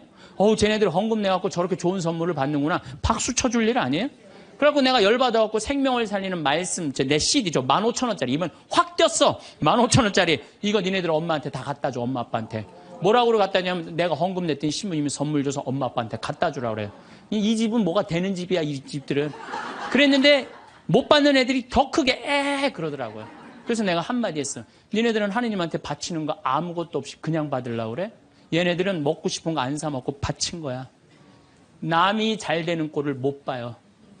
쟤네들 헌금 내갖고 저렇게 좋은 선물을 받는구나. 박수 쳐줄 일 아니에요? 그래갖고 내가 열받아갖고 생명을 살리는 말씀, 내 CD죠. 15,000원짜리. 이번 확 뛰었어. 15,000원짜리. 이거 니네들 엄마한테 다 갖다 줘, 엄마 아빠한테. 뭐라고 갖다 주냐면 내가 헌금 냈더니 신부님이 선물 줘서 엄마 아빠한테 갖다 주라 그래요. 이 집은 뭐가 되는 집이야, 이 집들은. 그랬는데 못 받는 애들이 더 크게 그러더라고요. 그래서 내가 한마디 했어. 니네들은 하느님한테 바치는 거 아무것도 없이 그냥 받으려고 그래? 얘네들은 먹고 싶은 거 안 사 먹고 바친 거야. 남이 잘 되는 꼴을 못 봐요.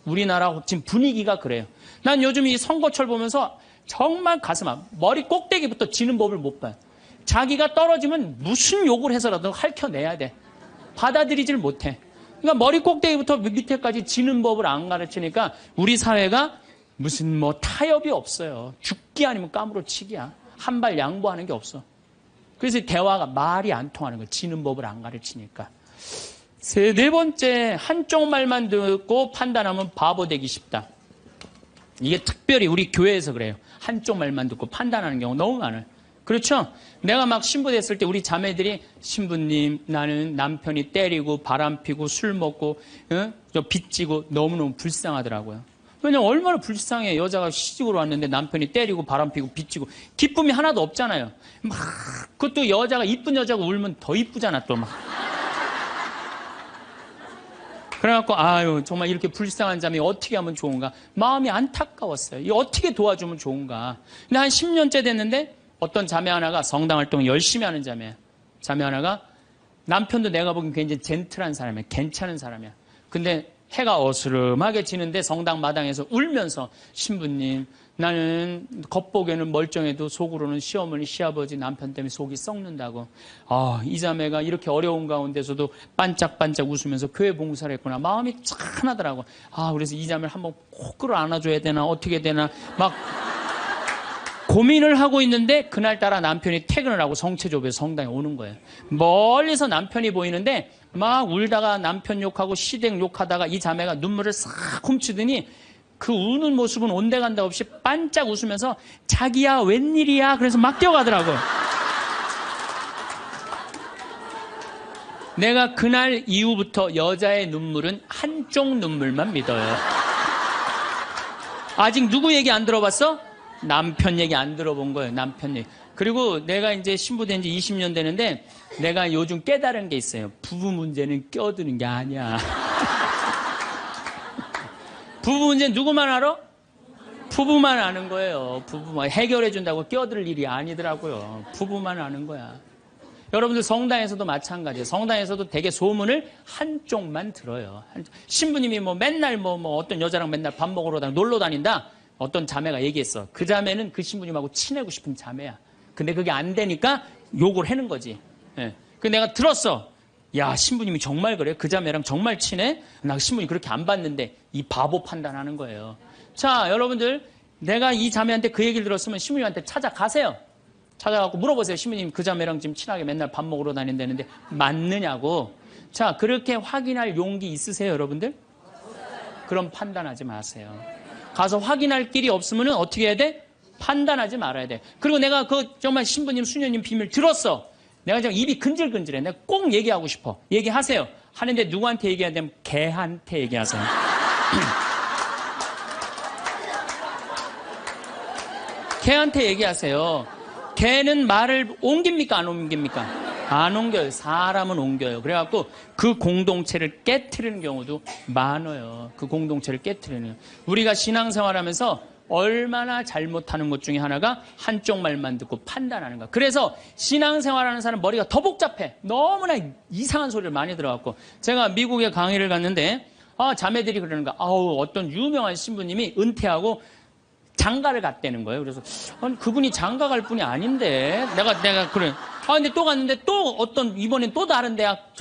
우리나라 지금 분위기가 그래요. 난 요즘 이 선거철 보면서 정말 가슴 아파. 머리 꼭대기부터 지는 법을 못 봐요. 자기가 떨어지면 무슨 욕을 해서라도 핥혀내야 돼. 받아들이질 못해. 그러니까 머리 꼭대기부터 밑에까지 지는 법을 안 가르치니까 우리 사회가 무슨 뭐 타협이 없어요. 죽기 아니면 까무러치기야. 한 발 양보하는 게 없어. 그래서 대화가 말이 안 통하는 거예요. 지는 법을 안 가르치니까. 네 번째, 한쪽 말만 듣고 판단하면 바보 되기 쉽다. 이게 특별히 우리 교회에서 그래요. 한쪽 말만 듣고 판단하는 경우 너무 많아요. 그렇죠? 내가 막 신부 됐을 때 우리 자매들이 신부님, 나는 남편이 때리고 바람피고 술 먹고 빚지고 너무너무 불쌍하더라고요. 왜냐면 얼마나 불쌍해. 여자가 시집으로 왔는데 남편이 때리고 바람피고 빚지고 기쁨이 하나도 없잖아요. 막 그것도 여자가 이쁜 여자가 울면 더 이쁘잖아 또 막. 그래갖고 정말 이렇게 불쌍한 자매 어떻게 하면 좋은가. 마음이 안타까웠어요. 이 어떻게 도와주면 좋은가. 근데 한 10년째 됐는데 어떤 자매 하나가 성당 활동을 열심히 하는 자매 하나가 남편도 내가 보기엔 굉장히 젠틀한 사람이야. 괜찮은 사람이야. 근데 해가 어스름하게 지는데 성당 마당에서 울면서 신부님, 나는 겉보기에는 멀쩡해도 속으로는 시어머니, 시아버지, 남편 때문에 속이 썩는다고. 이 자매가 이렇게 어려운 가운데서도 반짝반짝 웃으면서 교회 봉사를 했구나. 마음이 짠하더라고. 그래서 이 자매를 한번 꼭 끌어안아줘야 되나 어떻게 되나 막 고민을 하고 있는데 그날따라 남편이 퇴근을 하고 성체조배 성당에 오는 거예요. 멀리서 남편이 보이는데 막 울다가 남편 욕하고 시댁 욕하다가 이 자매가 눈물을 싹 훔치더니 그 우는 모습은 온데간데 없이 반짝 웃으면서 자기야 웬일이야 그래서 막 뛰어가더라고요. 내가 그날 이후부터 여자의 눈물은 한쪽 눈물만 믿어요. 아직 누구 얘기 안 들어봤어? 남편 얘기 안 들어본 거예요. 남편 얘기. 그리고 내가 이제 신부된 지 20년 되는데 내가 요즘 깨달은 게 있어요. 부부 문제는 껴드는 게 아니야. 부부 문제는 누구만 알아? 부부만 아는 거예요. 부부만 해결해 준다고 껴들 일이 아니더라고요. 부부만 아는 거야. 여러분들 성당에서도 마찬가지예요. 성당에서도 되게 소문을 한쪽만 들어요. 신부님이 맨날 어떤 여자랑 맨날 밥 먹으러 놀러 다닌다. 어떤 자매가 얘기했어. 그 자매는 그 신부님하고 친하고 싶은 자매야. 근데 그게 안 되니까 욕을 하는 거지. 예. 그 내가 들었어. 야, 신부님이 정말 그래? 그 자매랑 정말 친해? 나 신부님 그렇게 안 봤는데. 이 바보 판단하는 거예요. 자, 여러분들, 내가 이 자매한테 그 얘기를 들었으면 신부님한테 찾아가세요. 찾아가고 물어보세요. 신부님 그 자매랑 지금 친하게 맨날 밥 먹으러 다닌다는데 맞느냐고. 자, 그렇게 확인할 용기 있으세요, 여러분들? 그럼 판단하지 마세요. 가서 확인할 길이 없으면 어떻게 해야 돼? 판단하지 말아야 돼. 그리고 내가 정말 신부님, 수녀님 비밀 들었어. 내가 지금 입이 근질근질해. 내가 꼭 얘기하고 싶어. 얘기하세요. 하는데 누구한테 얘기해야 되면 걔한테 얘기하세요. 걔한테 얘기하세요. 걔는 말을 옮깁니까? 안 옮깁니까? 안 옮겨요. 사람은 옮겨요. 그래갖고 그 공동체를 깨트리는 경우도 많아요. 그 공동체를 깨트리는. 우리가 신앙생활하면서 얼마나 잘못하는 것 중에 하나가 한쪽 말만 듣고 판단하는 거. 그래서 신앙생활하는 사람 머리가 더 복잡해. 너무나 이상한 소리를 많이 들어갖고. 제가 미국에 강의를 갔는데 자매들이 그러는 거야. 어떤 유명한 신부님이 은퇴하고 장가를 갔다는 거예요. 그래서 아니 그분이 장가 갈 분이 아닌데 내가 그래. 근데 또 갔는데 또 이번엔 또 다른 대학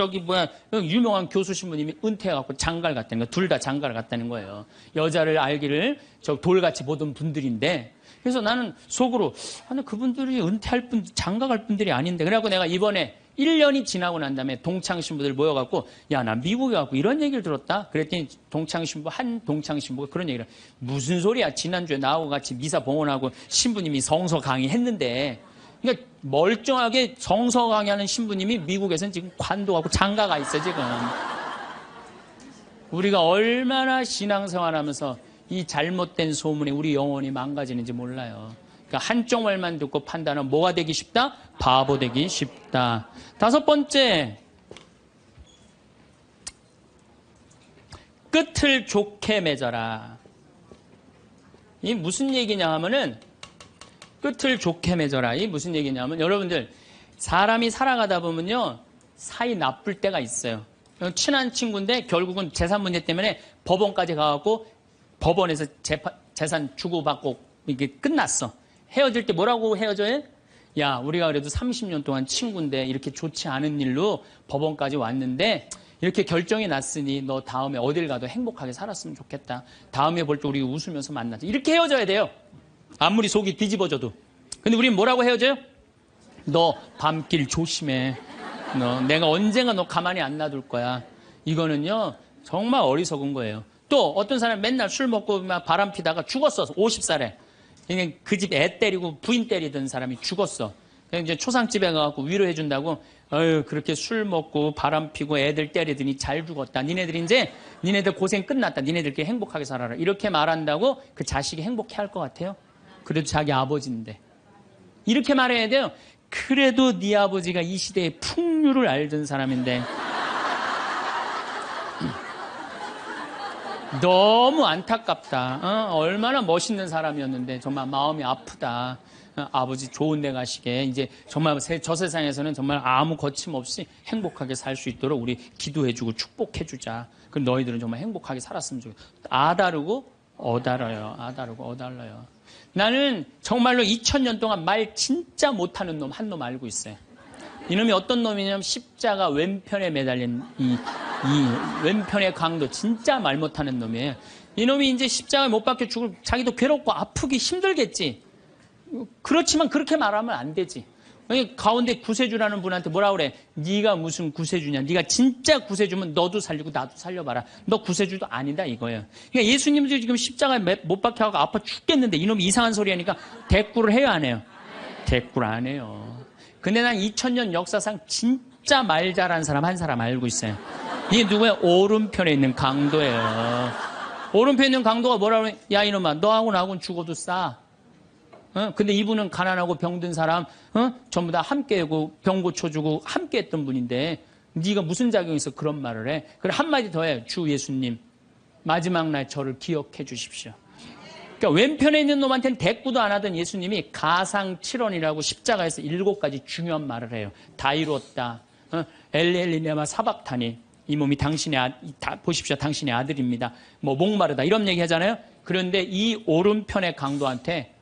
유명한 교수 신부님이 은퇴해갖고 장가를 갔다는 거예요. 둘 다 장가를 갔다는 거예요. 여자를 알기를 돌같이 보던 분들인데. 그래서 나는 속으로 아니 그분들이 은퇴할 분 장가 갈 분들이 아닌데. 그래갖고 내가 이번에 1년이 지나고 난 다음에 동창 신부들 모여갖고 야, 나 미국에 가고 이런 얘기를 들었다. 그랬더니 한 동창 신부가 그런 얘기를 무슨 소리야. 지난주에 나하고 같이 미사 봉헌하고 신부님이 성서 강의했는데. 그러니까 멀쩡하게 성서 강의하는 신부님이 미국에서는 지금 관도하고 장가가 있어 지금. 우리가 얼마나 신앙생활하면서 이 잘못된 소문에 우리 영혼이 망가지는지 몰라요. 그러니까 한쪽 말만 듣고 판단은 뭐가 되기 쉽다? 바보 되기 쉽다. 5번째, 끝을 좋게 맺어라. 이 무슨 얘기냐 하면은 끝을 좋게 맺어라. 이 무슨 얘기냐면 여러분들 사람이 살아가다 보면요 사이 나쁠 때가 있어요. 친한 친구인데 결국은 재산 문제 때문에 법원까지 가갖고 법원에서 재산 주고받고 이게 끝났어. 헤어질 때 뭐라고 헤어져요? 야, 우리가 그래도 30년 동안 친구인데 이렇게 좋지 않은 일로 법원까지 왔는데 이렇게 결정이 났으니 너 다음에 어딜 가도 행복하게 살았으면 좋겠다. 다음에 볼 때 우리 웃으면서 만나자. 이렇게 헤어져야 돼요. 아무리 속이 뒤집어져도. 근데 우리는 뭐라고 헤어져요? 너 밤길 조심해. 내가 언젠가 너 가만히 안 놔둘 거야. 이거는요 정말 어리석은 거예요. 또 어떤 사람 맨날 술 먹고 막 바람 피다가 죽었어. 50살에. 그 집 애 때리고 부인 때리던 사람이 죽었어. 이제 초상집에 가갖고 위로해준다고 그렇게 술 먹고 바람 피고 애들 때리더니 잘 죽었다. 니네들 고생 끝났다. 니네들끼리 행복하게 살아라. 이렇게 말한다고 그 자식이 행복해 할 것 같아요? 그래도 자기 아버지인데. 이렇게 말해야 돼요. 그래도 네 아버지가 이 시대의 풍류를 알던 사람인데 너무 안타깝다. 얼마나 멋있는 사람이었는데 정말 마음이 아프다. 아버지 좋은 데 가시게 이제 정말 저 세상에서는 정말 아무 거침없이 행복하게 살 수 있도록 우리 기도해주고 축복해주자. 그럼 너희들은 정말 행복하게 살았으면 좋겠다. 아다르고 어달러요. 나는 정말로 2000년 동안 말 진짜 못하는 놈 한 놈 알고 있어요. 이놈이 어떤 놈이냐면 십자가 왼편에 매달린 이 왼편의 강도, 진짜 말 못하는 놈이에요. 이놈이 이제 십자가에 못 박혀 죽을, 자기도 괴롭고 아프기 힘들겠지. 그렇지만 그렇게 말하면 안 되지. 가운데 구세주라는 분한테 뭐라 그래? 네가 무슨 구세주냐? 네가 진짜 구세주면 너도 살리고 나도 살려봐라. 너 구세주도 아니다 이거예요. 그러니까 예수님도 지금 십자가에 못 박혀가고 아파 죽겠는데 이놈이 이상한 소리 하니까 대꾸를 해요 안 해요? 대꾸를 안 해요. 근데 난 2000년 역사상 진짜 말 잘하는 사람 한 사람 알고 있어요. 이게 누구야? 오른편에 있는 강도예요. 오른편에 있는 강도가 뭐라 그래? 야 이놈아, 너하고 나하고는 죽어도 싸. 근데 이분은 가난하고 병든 사람 전부 다 함께하고 병 고쳐주고 함께했던 분인데 네가 무슨 자격이 있어 그런 말을 해? 그래 한마디 더 해. 주 예수님 마지막 날 저를 기억해 주십시오. 그러니까 왼편에 있는 놈한테는 대꾸도 안 하던 예수님이 가상칠언이라고 십자가에서 7가지 중요한 말을 해요. 다 이루었다. 엘리엘리네마 사박타니. 이 몸이 보십시오. 당신의 아들입니다. 목마르다. 이런 얘기 하잖아요. 그런데 이 오른편의 강도한테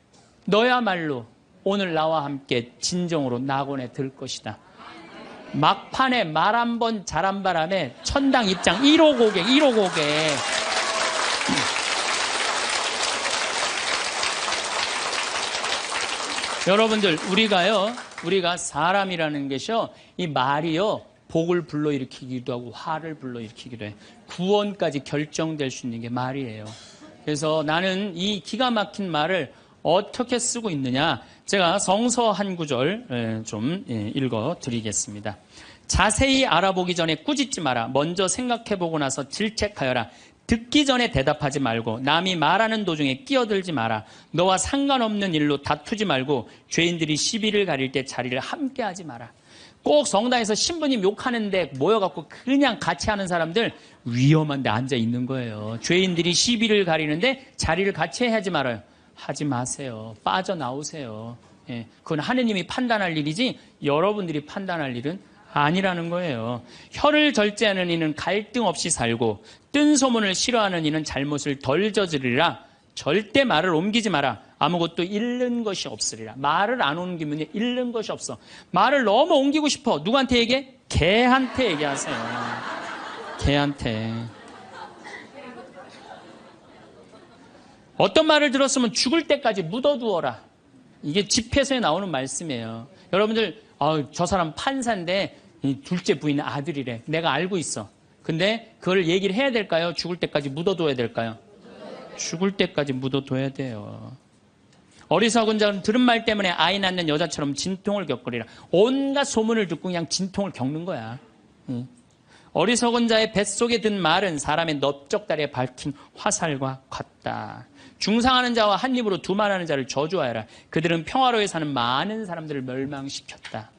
너야말로 오늘 나와 함께 진정으로 낙원에 들 것이다. 막판에 말 한 번 잘한 바람에 천당 입장 1호 고객. 여러분들 우리가 사람이라는 것이요 이 말이요 복을 불러일으키기도 하고 화를 불러일으키기도 해. 구원까지 결정될 수 있는 게 말이에요. 그래서 나는 이 기가 막힌 말을 어떻게 쓰고 있느냐, 제가 성서 한 구절 좀 읽어드리겠습니다. 자세히 알아보기 전에 꾸짖지 마라. 먼저 생각해보고 나서 질책하여라. 듣기 전에 대답하지 말고 남이 말하는 도중에 끼어들지 마라. 너와 상관없는 일로 다투지 말고 죄인들이 시비를 가릴 때 자리를 함께하지 마라. 꼭 성당에서 신부님 욕하는데 모여갖고 그냥 같이 하는 사람들 위험한 데 앉아 있는 거예요. 죄인들이 시비를 가리는데 자리를 같이 하지 말아요. 하지 마세요. 빠져나오세요. 예, 그건 하느님이 판단할 일이지 여러분들이 판단할 일은 아니라는 거예요. 혀를 절제하는 이는 갈등 없이 살고 뜬 소문을 싫어하는 이는 잘못을 덜 저지르리라. 절대 말을 옮기지 마라. 아무것도 잃는 것이 없으리라. 말을 안 옮기면 잃는 것이 없어. 말을 너무 옮기고 싶어. 누구한테 얘기해? 개한테 얘기하세요. 개한테. 어떤 말을 들었으면 죽을 때까지 묻어두어라. 이게 집회서에 나오는 말씀이에요. 여러분들 저 사람 판사인데 둘째 부인 아들이래. 내가 알고 있어. 근데 그걸 얘기를 해야 될까요? 죽을 때까지 묻어둬야 될까요? 죽을 때까지 묻어둬야 돼요. 어리석은 자는 들은 말 때문에 아이 낳는 여자처럼 진통을 겪으리라. 온갖 소문을 듣고 그냥 진통을 겪는 거야. 어리석은 자의 뱃속에 든 말은 사람의 넓적다리에 밝힌 화살과 같다. 중상하는 자와 한 입으로 두말하는 자를 저주하여라. 그들은 평화로이 사는 많은 사람들을 멸망시켰다.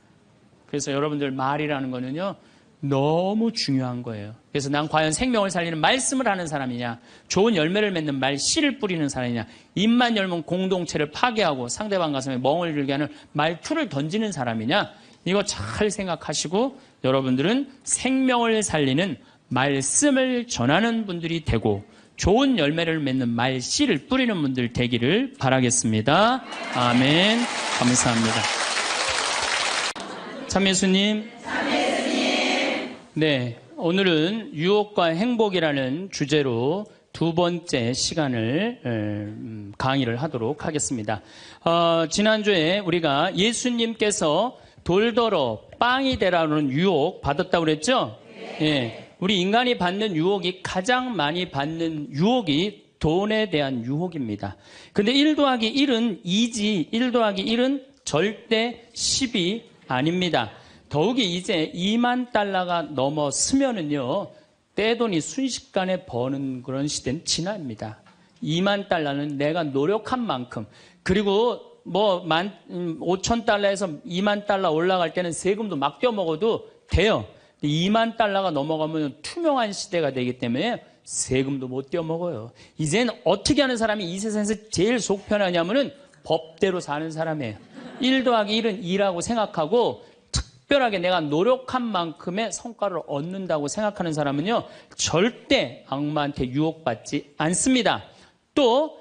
그래서 여러분들 말이라는 거는요 너무 중요한 거예요. 그래서 난 과연 생명을 살리는 말씀을 하는 사람이냐, 좋은 열매를 맺는 말 씨를 뿌리는 사람이냐, 입만 열면 공동체를 파괴하고 상대방 가슴에 멍을 들게 하는 말투를 던지는 사람이냐, 이거 잘 생각하시고 여러분들은 생명을 살리는 말씀을 전하는 분들이 되고 좋은 열매를 맺는 말 씨를 뿌리는 분들 되기를 바라겠습니다. 아멘. 감사합니다. 참예수님. 네, 오늘은 유혹과 행복이라는 주제로 두 번째 시간을 강의를 하도록 하겠습니다. 지난주에 우리가 예수님께서 돌더러 빵이 되라는 유혹 받았다고 그랬죠? 네. 우리 인간이 받는 유혹이 가장 많이 받는 유혹이 돈에 대한 유혹입니다. 근데 1 더하기 1은 2지 1 더하기 1은 절대 10이 아닙니다. 더욱이 이제 2만 달러가 넘었으면은요, 떼돈이 순식간에 버는 그런 시대는 지납니다. 2만 달러는 내가 노력한 만큼, 그리고 5천 달러에서 2만 달러 올라갈 때는 세금도 막 떼어먹어도 돼요. 2만 달러가 넘어가면 투명한 시대가 되기 때문에 세금도 못 떼어먹어요. 이제는 어떻게 하는 사람이 이 세상에서 제일 속 편하냐면은 법대로 사는 사람이에요. 1 더하기 1은 2라고 생각하고 특별하게 내가 노력한 만큼의 성과를 얻는다고 생각하는 사람은요, 절대 악마한테 유혹받지 않습니다. 또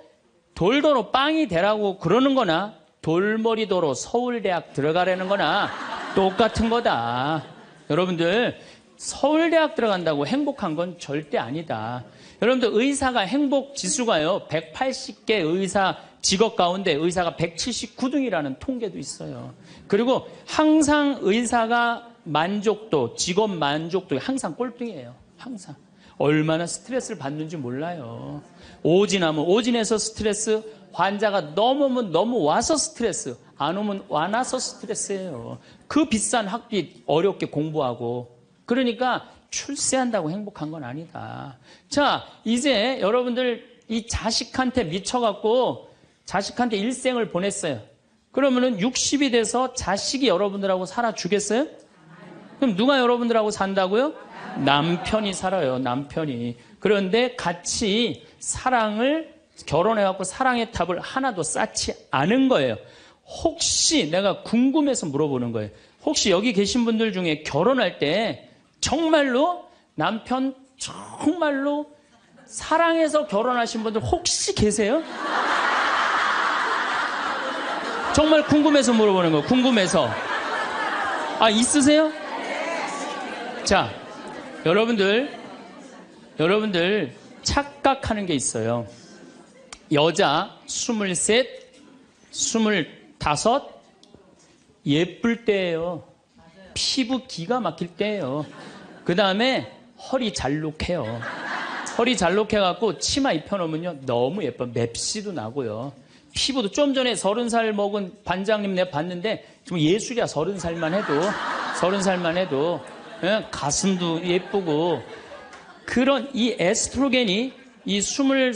돌도로 빵이 되라고 그러는 거나 돌머리도로 서울대학 들어가라는 거나 똑같은 거다. 여러분들 서울대학 들어간다고 행복한 건 절대 아니다. 여러분들 의사가 행복 지수가요 180개 의사 직업 가운데 의사가 179등이라는 통계도 있어요. 그리고 항상 의사가 만족도, 직업 만족도 항상 꼴등이에요. 항상. 얼마나 스트레스를 받는지 몰라요. 오진하면 오진해서 스트레스, 환자가 넘으면 넘어와서 스트레스, 안 오면 와나서 스트레스예요. 그 비싼 학비 어렵게 공부하고. 그러니까 출세한다고 행복한 건 아니다. 자, 이제 여러분들 이 자식한테 미쳐갖고 자식한테 일생을 보냈어요. 그러면은 60이 돼서 자식이 여러분들하고 살아주겠어요? 그럼 누가 여러분들하고 산다고요? 남편이 살아요. 남편이. 그런데 같이 사랑을 결혼해갖고 사랑의 탑을 하나도 쌓지 않은 거예요. 혹시 내가 궁금해서 물어보는 거예요. 혹시 여기 계신 분들 중에 결혼할 때 정말로 남편 정말로 사랑해서 결혼하신 분들 혹시 계세요? 정말 궁금해서 물어보는 거예요. 궁금해서. 아, 있으세요? 자, 여러분들 착각하는 게 있어요. 여자 23, 25 예쁠 때예요. 피부 기가 막힐 때예요. 그 다음에 허리 잘록해요. 허리 잘록해갖고 치마 입혀놓으면요 너무 예뻐. 맵시도 나고요. 피부도 좀 전에 30살 먹은 반장님 내가 봤는데 좀 예술이야. 30살만 해도 가슴도 예쁘고. 그런 이 에스트로겐이 이 23,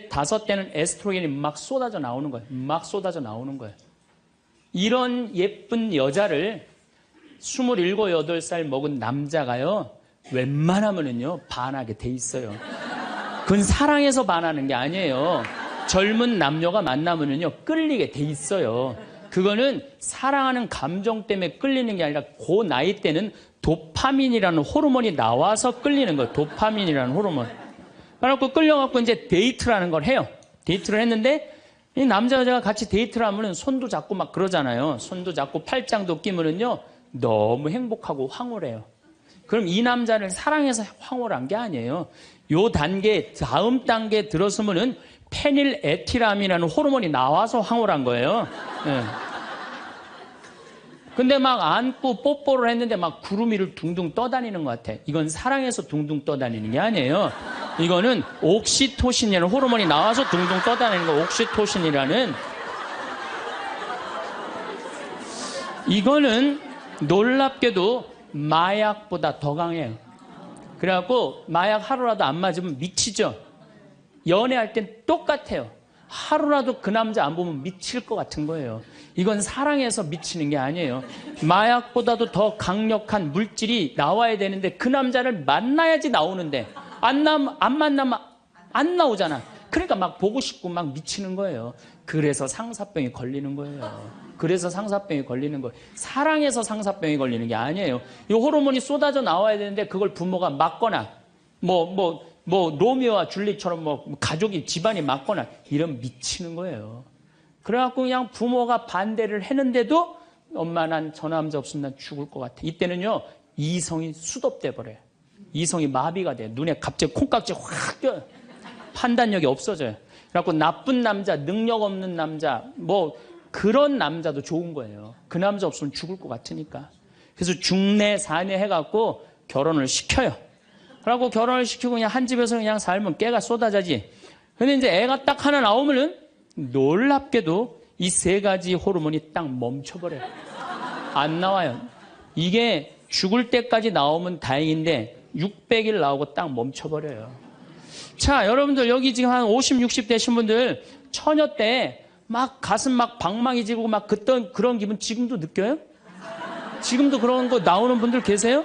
5때는 에스트로겐이 막 쏟아져 나오는 거예요. 막 쏟아져 나오는 거예요. 이런 예쁜 여자를 27, 8살 먹은 남자가요 웬만하면은요 반하게 돼 있어요. 그건 사랑해서 반하는 게 아니에요. 젊은 남녀가 만나면은요, 끌리게 돼 있어요. 그거는 사랑하는 감정 때문에 끌리는 게 아니라 그 나이 때는 도파민이라는 호르몬이 나와서 끌리는 거예요. 도파민이라는 호르몬. 그래갖고 끌려갖고 이제 데이트라는 걸 해요. 데이트를 했는데 이 남자 여자가 같이 데이트를 하면은 손도 잡고 막 그러잖아요. 손도 잡고 팔짱도 끼면은요 너무 행복하고 황홀해요. 그럼 이 남자를 사랑해서 황홀한 게 아니에요. 요 단계, 다음 단계에 들어서면은 페닐에틸암이라는 호르몬이 나와서 황홀한 거예요. 네. 근데 막 안고 뽀뽀를 했는데 막 구름 위를 둥둥 떠다니는 것 같아. 이건 사랑해서 둥둥 떠다니는 게 아니에요. 이거는 옥시토신이라는 호르몬이 나와서 둥둥 떠다니는 거. 옥시토신이라는. 이거는 놀랍게도 마약보다 더 강해요. 그래갖고 마약 하루라도 안 맞으면 미치죠. 연애할 땐 똑같아요. 하루라도 그 남자 안 보면 미칠 것 같은 거예요. 이건 사랑해서 미치는 게 아니에요. 마약보다도 더 강력한 물질이 나와야 되는데 그 남자를 만나야지 나오는데 안 만나면 안 나오잖아. 그러니까 막 보고 싶고 막 미치는 거예요. 그래서 상사병이 걸리는 거예요. 그래서 상사병이 걸리는 거예요. 사랑해서 상사병이 걸리는 게 아니에요. 이 호르몬이 쏟아져 나와야 되는데 그걸 부모가 막거나 로미오와 줄리처럼 가족이 집안이 막거나 이러면 미치는 거예요. 그래갖고 그냥 부모가 반대를 했는데도 엄마 난 저 남자 없으면 난 죽을 것 같아. 이때는요 이성이 수dob돼 버려요. 이성이 마비가 돼요. 눈에 갑자기 콩깍지 확 껴요. 판단력이 없어져요. 그래갖고 나쁜 남자, 능력 없는 남자, 그런 남자도 좋은 거예요. 그 남자 없으면 죽을 것 같으니까. 그래서 중내 사내 해갖고 결혼을 시켜요. 그래갖고 결혼을 시키고 그냥 한 집에서 그냥 살면 깨가 쏟아지지. 근데 이제 애가 딱 하나 나오면은 놀랍게도 이 세 가지 호르몬이 딱 멈춰버려요. 안 나와요. 이게 죽을 때까지 나오면 다행인데 600일 나오고 딱 멈춰버려요. 자, 여러분들 여기 지금 한 50, 60 되신 분들 처녀 때 막 가슴 막 방망이 지르고 막 그런 기분 지금도 느껴요? 지금도 그런 거 나오는 분들 계세요?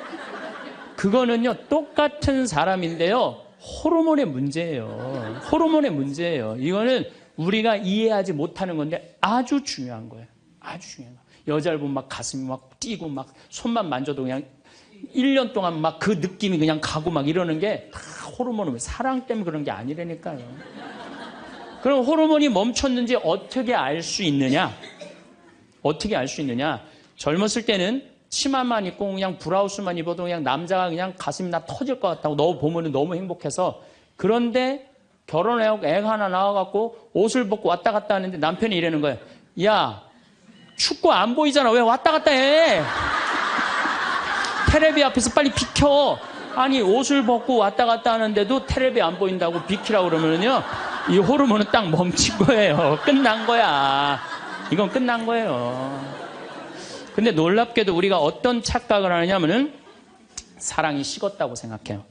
그거는요 똑같은 사람인데요 호르몬의 문제예요. 호르몬의 문제예요. 이거는 우리가 이해하지 못하는 건데 아주 중요한 거예요. 아주 중요한 거예요. 여자를 보면 막 가슴이 막 뛰고 막 손만 만져도 그냥 1년 동안 막 그 느낌이 그냥 가고 막 이러는 게 다 호르몬은 사랑 때문에 그런 게 아니라니까요. 그럼 호르몬이 멈췄는지 어떻게 알 수 있느냐? 어떻게 알 수 있느냐? 젊었을 때는 치마만 입고 그냥 브라우스만 입어도 그냥 남자가 그냥 가슴이 나 터질 것 같다고 너 보면 너무 행복해서. 그런데 결혼하고 애가 하나 나와갖고 옷을 벗고 왔다 갔다 하는데 남편이 이러는 거예요. 야, 춥고 안 보이잖아. 왜 왔다 갔다 해? 테레비 앞에서 빨리 비켜. 아니 옷을 벗고 왔다 갔다 하는데도 테레비 안 보인다고 비키라고 그러면은요 이 호르몬은 딱 멈춘 거예요. 끝난 거야. 이건 끝난 거예요. 근데 놀랍게도 우리가 어떤 착각을 하느냐면은 사랑이 식었다고 생각해요.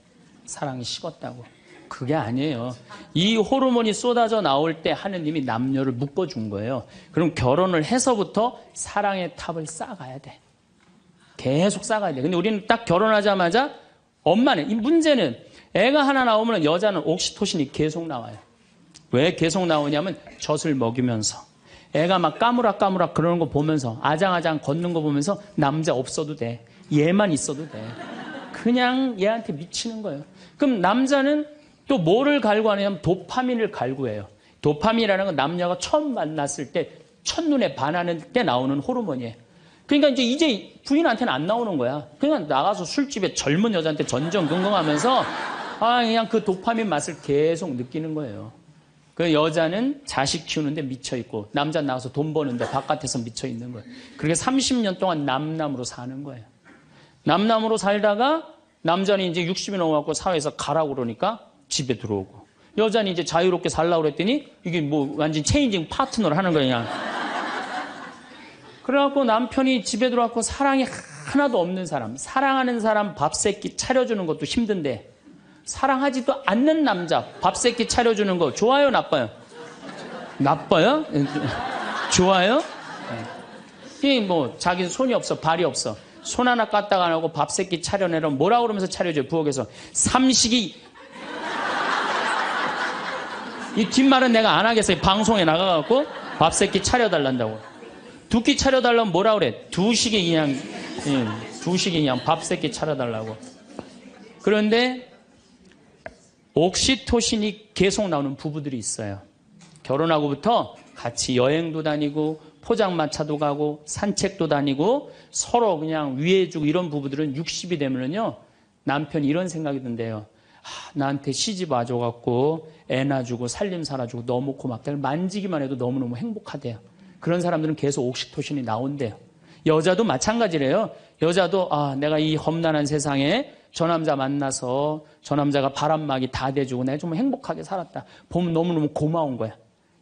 사랑이 식었다고. 그게 아니에요. 이 호르몬이 쏟아져 나올 때 하느님이 남녀를 묶어준 거예요. 그럼 결혼을 해서부터 사랑의 탑을 쌓아가야 돼. 계속 쌓아가야 돼. 근데 우리는 딱 결혼하자마자 엄마는, 이 문제는 애가 하나 나오면 여자는 옥시토신이 계속 나와요. 왜 계속 나오냐면 젖을 먹이면서 애가 막 까무락까무락 그러는 거 보면서 아장아장 걷는 거 보면서 남자 없어도 돼. 얘만 있어도 돼. 그냥 얘한테 미치는 거예요. 그럼 남자는 또 뭐를 갈구하냐면 도파민을 갈구해요. 도파민이라는 건 남녀가 처음 만났을 때 첫눈에 반하는 때 나오는 호르몬이에요. 그러니까 이제 부인한테는 안 나오는 거야. 그냥 나가서 술집에 젊은 여자한테 전전긍긍하면서 그냥 그 도파민 맛을 계속 느끼는 거예요. 그 여자는 자식 키우는데 미쳐있고 남자는 나가서 돈 버는데 바깥에서 미쳐있는 거예요. 그렇게 30년 동안 남남으로 사는 거예요. 남남으로 살다가 남자는 이제 60이 넘어갖고 사회에서 가라고 그러니까 집에 들어오고 여자는 이제 자유롭게 살라고 그랬더니 이게 완전 체인징 파트너를 하는 거예요. 그냥. 그래갖고 남편이 집에 들어왔고 사랑이 하나도 없는 사람, 사랑하는 사람 밥 세끼 차려주는 것도 힘든데 사랑하지도 않는 남자 밥 세끼 차려주는 거 좋아요, 나빠요? 나빠요? 좋아요? 이 자기는 손이 없어, 발이 없어. 손 하나 까딱 안 하고 밥 세끼 차려내라 뭐라 그러면서 차려줘요, 부엌에서. 삼식이 이 뒷말은 내가 안 하겠어요. 방송에 나가갖고 밥 세끼 차려달란다고. 두 끼 차려달라면 뭐라 그래? 두 식이 그냥 밥 세끼 차려달라고. 그런데 옥시토신이 계속 나오는 부부들이 있어요. 결혼하고부터 같이 여행도 다니고 포장마차도 가고 산책도 다니고 서로 그냥 위해주고 이런 부부들은 60이 되면은요, 남편이 이런 생각이 든대요. 나한테 시집 와줘갖고 애 낳아주고 살림 살아주고 너무 고맙다. 만지기만 해도 너무너무 행복하대요. 그런 사람들은 계속 옥시토신이 나온대요. 여자도 마찬가지래요. 여자도 내가 이 험난한 세상에 저 남자 만나서 저 남자가 바람막이 다 대주고 내가 좀 행복하게 살았다. 보면 너무너무 고마운 거야.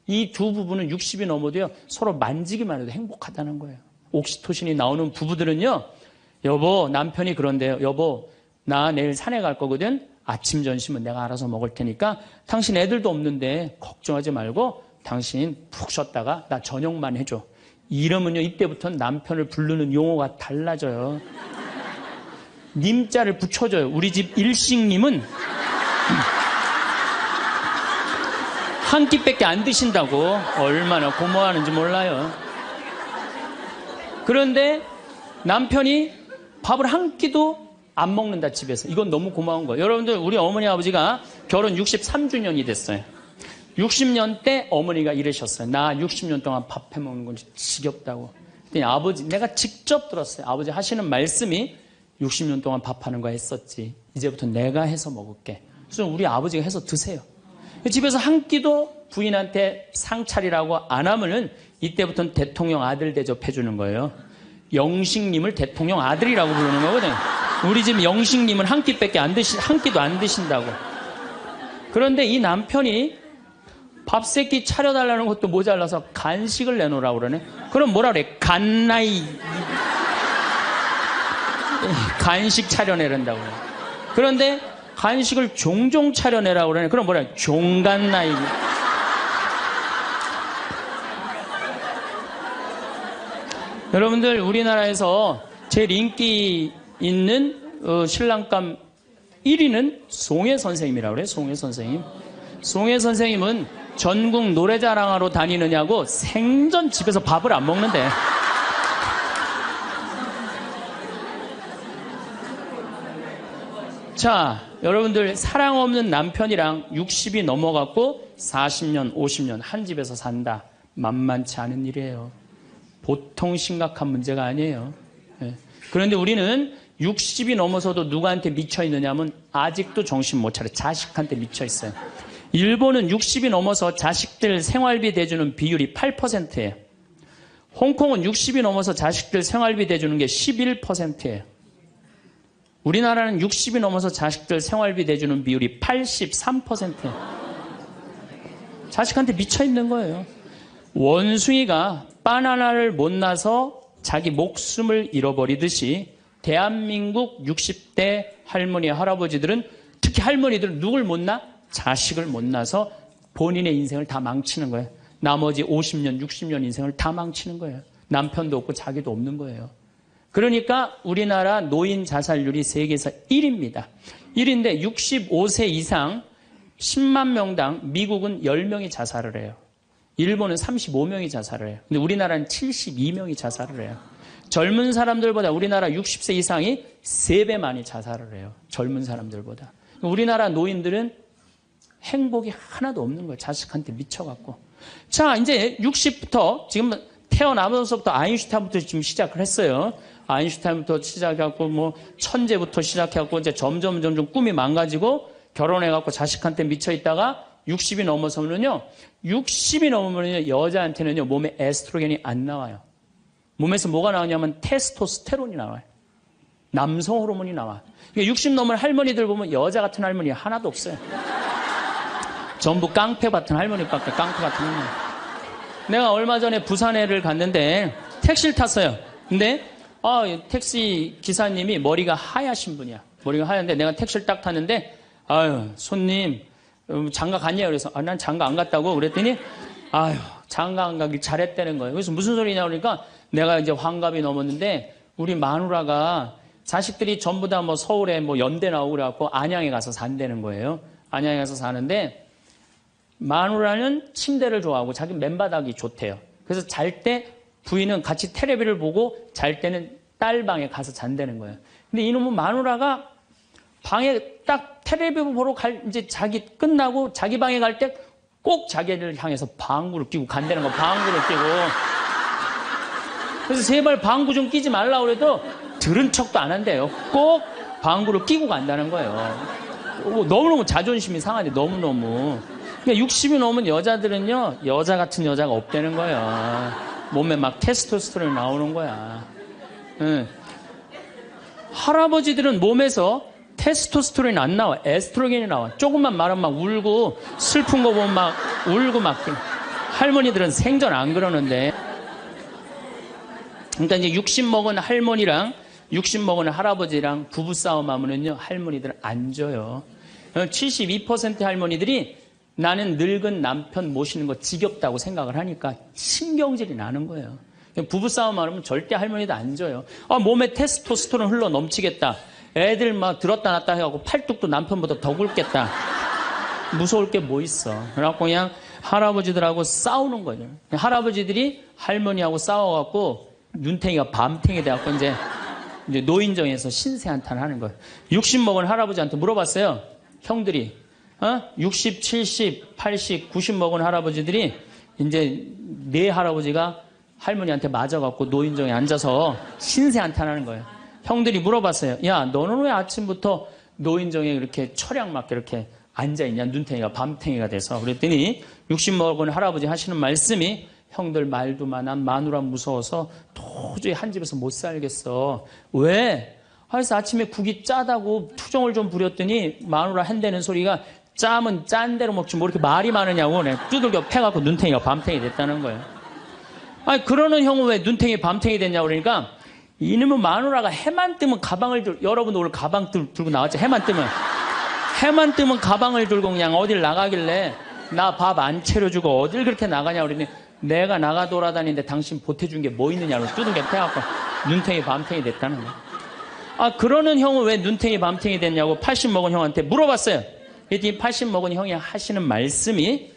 이 두 부부는 60이 넘어도요, 서로 만지기만 해도 행복하다는 거예요. 옥시토신이 나오는 부부들은요, 여보, 남편이 그런데요. 여보, 나 내일 산에 갈 거거든. 아침 점심은 내가 알아서 먹을 테니까 당신 애들도 없는데 걱정하지 말고 당신 푹 쉬었다가 나 저녁만 해줘. 이러면요, 이때부터는 남편을 부르는 용어가 달라져요. 님자를 붙여줘요. 우리 집 일식님은 한 끼밖에 안 드신다고. 얼마나 고마워하는지 몰라요. 그런데 남편이 밥을 한 끼도 안 먹는다, 집에서. 이건 너무 고마운 거예요. 여러분들, 우리 어머니 아버지가 결혼 63주년이 됐어요. 60년 때 어머니가 이러셨어요. 나 60년 동안 밥 해먹는 건 지겹다고. 그랬더니 아버지, 내가 직접 들었어요. 아버지 하시는 말씀이 60년 동안 밥하는 거 했었지. 이제부터 내가 해서 먹을게. 그래서 우리 아버지가 해서 드세요. 집에서 한 끼도 부인한테 상차리라고 안 하면은 이때부터는 대통령 아들 대접해 주는 거예요. 영식님을 대통령 아들이라고 부르는 거거든요. 우리 집 영식님은 한 끼도 안 드신다고. 그런데 이 남편이 밥 세 끼 차려달라는 것도 모자라서 간식을 내놓으라고 그러네. 그럼 뭐라 그래? 간식 차려내란다고. 그런데 간식을 종종 차려내라고 그러네. 그럼 뭐라 그래? 종간나이. 여러분들, 우리나라에서 제일 인기 있는 신랑감 1위는 송혜 선생님이라고 그래요. 송혜 선생님. 송혜 선생님은 전국 노래자랑하러 다니느냐고 생전 집에서 밥을 안 먹는데. 자, 여러분들, 사랑 없는 남편이랑 60이 넘어갔고 40년, 50년 한 집에서 산다. 만만치 않은 일이에요. 보통 심각한 문제가 아니에요. 그런데 우리는 60이 넘어서도 누구한테 미쳐있느냐 하면 아직도 정신 못 차려. 자식한테 미쳐있어요. 일본은 60이 넘어서 자식들 생활비 대주는 비율이 8%예요. 홍콩은 60이 넘어서 자식들 생활비 대주는 게 11%예요. 우리나라는 60이 넘어서 자식들 생활비 대주는 비율이 83%예요. 자식한테 미쳐있는 거예요. 원숭이가 바나나를 못 나서 자기 목숨을 잃어버리듯이 대한민국 60대 할머니, 할아버지들은, 특히 할머니들은 누굴 못 낳아? 자식을 못 낳아서 본인의 인생을 다 망치는 거예요. 나머지 50년, 60년 인생을 다 망치는 거예요. 남편도 없고 자기도 없는 거예요. 그러니까 우리나라 노인 자살률이 세계에서 1위입니다. 1위인데 65세 이상 10만 명당 미국은 10명이 자살을 해요. 일본은 35명이 자살을 해요. 근데 우리나라는 72명이 자살을 해요. 젊은 사람들보다 우리나라 60세 이상이 3배 많이 자살을 해요. 젊은 사람들보다. 우리나라 노인들은 행복이 하나도 없는 거예요. 자식한테 미쳐갖고. 자, 이제 60부터 지금 태어나면서부터 아인슈타인부터 지금 시작을 했어요. 아인슈타인부터 시작해갖고 뭐 천재부터 시작해갖고 이제 점점 꿈이 망가지고 결혼해갖고 자식한테 미쳐있다가 60이 넘어서면요. 60이 넘으면요. 여자한테는요. 몸에 에스트로겐이 안 나와요. 몸에서 뭐가 나오냐면 테스토스테론이 나와요. 남성 호르몬이 나와. 60 넘은 할머니들 보면 여자 같은 할머니 하나도 없어요. 전부 깡패 같은 할머니밖에, 깡패 같은 할머니. 내가 얼마 전에 부산에를 갔는데 택시를 탔어요. 근데 택시 기사님이 머리가 하얗신 분이야. 머리가 하얀데 내가 택시를 딱 탔는데 손님 장가 갔냐고. 그래서 난 장가 안 갔다고 그랬더니 장가 안 가길 잘했다는 거예요. 그래서 무슨 소리냐 그러니까 내가 이제 환갑이 넘었는데 우리 마누라가 자식들이 전부 다 뭐 서울에 뭐 연대 나오고 그래갖고 안양에 가서 산다는 거예요. 안양에 가서 사는데 마누라는 침대를 좋아하고 자기 맨바닥이 좋대요. 그래서 잘 때 부인은 같이 텔레비를 보고 잘 때는 딸 방에 가서 잔다는 거예요. 근데 이놈은 마누라가 방에 딱 텔레비 보러 이제 자기 끝나고 자기 방에 갈 때 꼭 자기를 향해서 방구를 끼고 간다는 거, 방구를 끼고. 그래서 제발 방구 좀 끼지 말라고 그래도 들은 척도 안 한대요. 꼭 방구를 끼고 간다는 거예요. 너무너무 자존심이 상하네, 너무너무. 그러니까 60이 넘은 여자들은요, 여자 같은 여자가 없다는 거예요. 몸에 막 테스토스테론이 나오는 거야. 응. 할아버지들은 몸에서 테스토스테론이 안 나와. 에스트로겐이 나와. 조금만 말하면 막 울고, 슬픈 거 보면 막 울고 막. 할머니들은 생전 안 그러는데. 그러니까 이제 60 먹은 할머니랑 60 먹은 할아버지랑 부부싸움 하면은요, 할머니들은 안 져요. 72% 할머니들이 나는 늙은 남편 모시는 거 지겹다고 생각을 하니까 신경질이 나는 거예요. 부부싸움 하면 절대 할머니도 안 져요. 몸에 테스토스테론 흘러 넘치겠다. 애들 막 들었다 놨다 해갖고 팔뚝도 남편보다 더 굵겠다. 무서울 게 뭐 있어. 그래갖고 그냥 할아버지들하고 싸우는 거죠. 할아버지들이 할머니하고 싸워갖고 눈탱이가 밤탱이 돼갖고 이제 노인정에서 신세한탄 하는 거예요. 60 먹은 할아버지한테 물어봤어요. 형들이. 60, 70, 80, 90 먹은 할아버지들이 이제 네 할아버지가 할머니한테 맞아갖고 노인정에 앉아서 신세한탄하는 거예요. 형들이 물어봤어요. 야, 너는 왜 아침부터 노인정에 이렇게 철양 맞게 이렇게 앉아있냐? 눈탱이가 밤탱이가 돼서. 그랬더니 60 먹은 할아버지 하시는 말씀이 형들 말도 많아. 마누라 무서워서 도저히 한 집에서 못 살겠어. 왜? 그래서 아침에 국이 짜다고 투정을 좀 부렸더니 마누라 한다는 소리가 짜면 짠 대로 먹지 뭐 이렇게 말이 많으냐고 두들겨 패갖고 눈탱이가 밤탱이 됐다는 거예요. 아니 그러는 형은 왜 눈탱이 밤탱이 됐냐고 그러니까 이놈의 마누라가 해만 뜨면 가방을 여러분 오늘 가방 들고 나왔죠. 해만 뜨면 가방을 들고 그냥 어딜 나가길래 나 밥 안 차려주고 어딜 그렇게 나가냐고 그러니 내가 나가 돌아다니는데 당신 보태준 게 뭐 있느냐고 두들겨 패갖고 눈탱이 밤탱이 됐다는 거예요. 그러는 형은 왜 눈탱이 밤탱이 됐냐고 80 먹은 형한테 물어봤어요. 그랬더니 80 먹은 형이 하시는 말씀이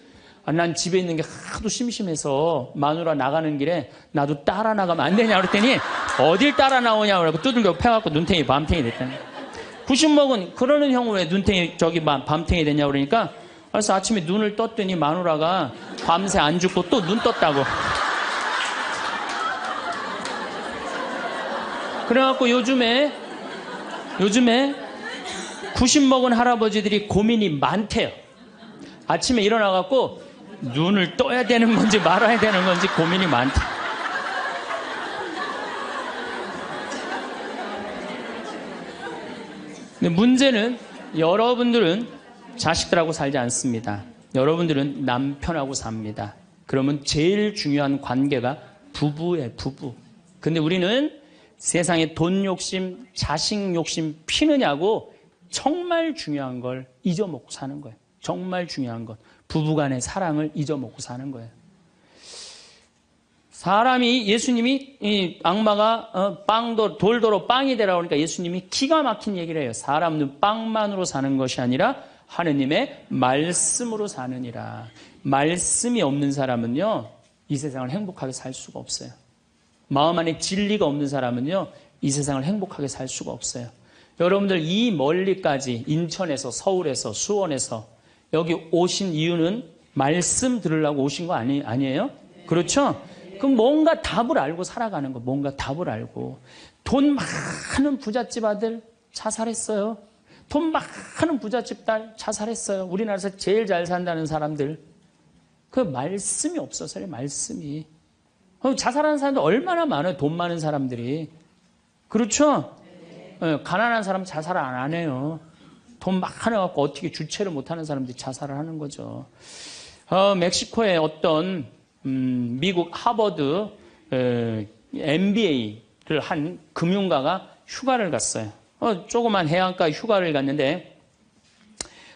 난 집에 있는 게 하도 심심해서 마누라 나가는 길에 나도 따라 나가면 안 되냐 그랬더니 어딜 따라 나오냐고 그러고 두들겨 패갖고 눈탱이 밤탱이 됐다는 거예요. 90 먹은 그러는 형은 왜 눈탱이 밤탱이 됐냐고 그러니까 그래서 아침에 눈을 떴더니 마누라가 밤새 안 죽고 또 눈 떴다고. 그래갖고 요즘에 90 먹은 할아버지들이 고민이 많대요. 아침에 일어나갖고 눈을 떠야 되는 건지 말아야 되는 건지 고민이 많대. 근데 문제는 여러분들은 자식들하고 살지 않습니다. 여러분들은 남편하고 삽니다. 그러면 제일 중요한 관계가 부부예요, 부부. 근데 우리는 세상에 돈 욕심, 자식 욕심 피느냐고 정말 중요한 걸 잊어먹고 사는 거예요. 정말 중요한 것. 부부간의 사랑을 잊어먹고 사는 거예요. 사람이 예수님이 이 악마가 돌도로 빵이 되라고 하니까 예수님이 기가 막힌 얘기를 해요. 사람은 빵만으로 사는 것이 아니라 하느님의 말씀으로 사느니라. 말씀이 없는 사람은요, 이 세상을 행복하게 살 수가 없어요. 마음 안에 진리가 없는 사람은요, 이 세상을 행복하게 살 수가 없어요. 여러분들 이 멀리까지 인천에서 서울에서 수원에서 여기 오신 이유는 말씀 들으려고 오신 거 아니에요? 그렇죠? 그럼 뭔가 답을 알고 살아가는 거, 뭔가 답을 알고. 돈 많은 부잣집 아들 자살했어요. 돈 많은 부잣집 딸 자살했어요. 우리나라에서 제일 잘 산다는 사람들. 그 말씀이 없어서요, 말씀이. 자살하는 사람들 얼마나 많아요, 돈 많은 사람들이. 그렇죠? 가난한 사람 자살을 안 해요. 돈 많아갖고 어떻게 주체를 못하는 사람들이 자살을 하는 거죠. 멕시코의 어떤 미국 하버드 MBA를 한 금융가가 휴가를 갔어요. 조그만 해안가 휴가를 갔는데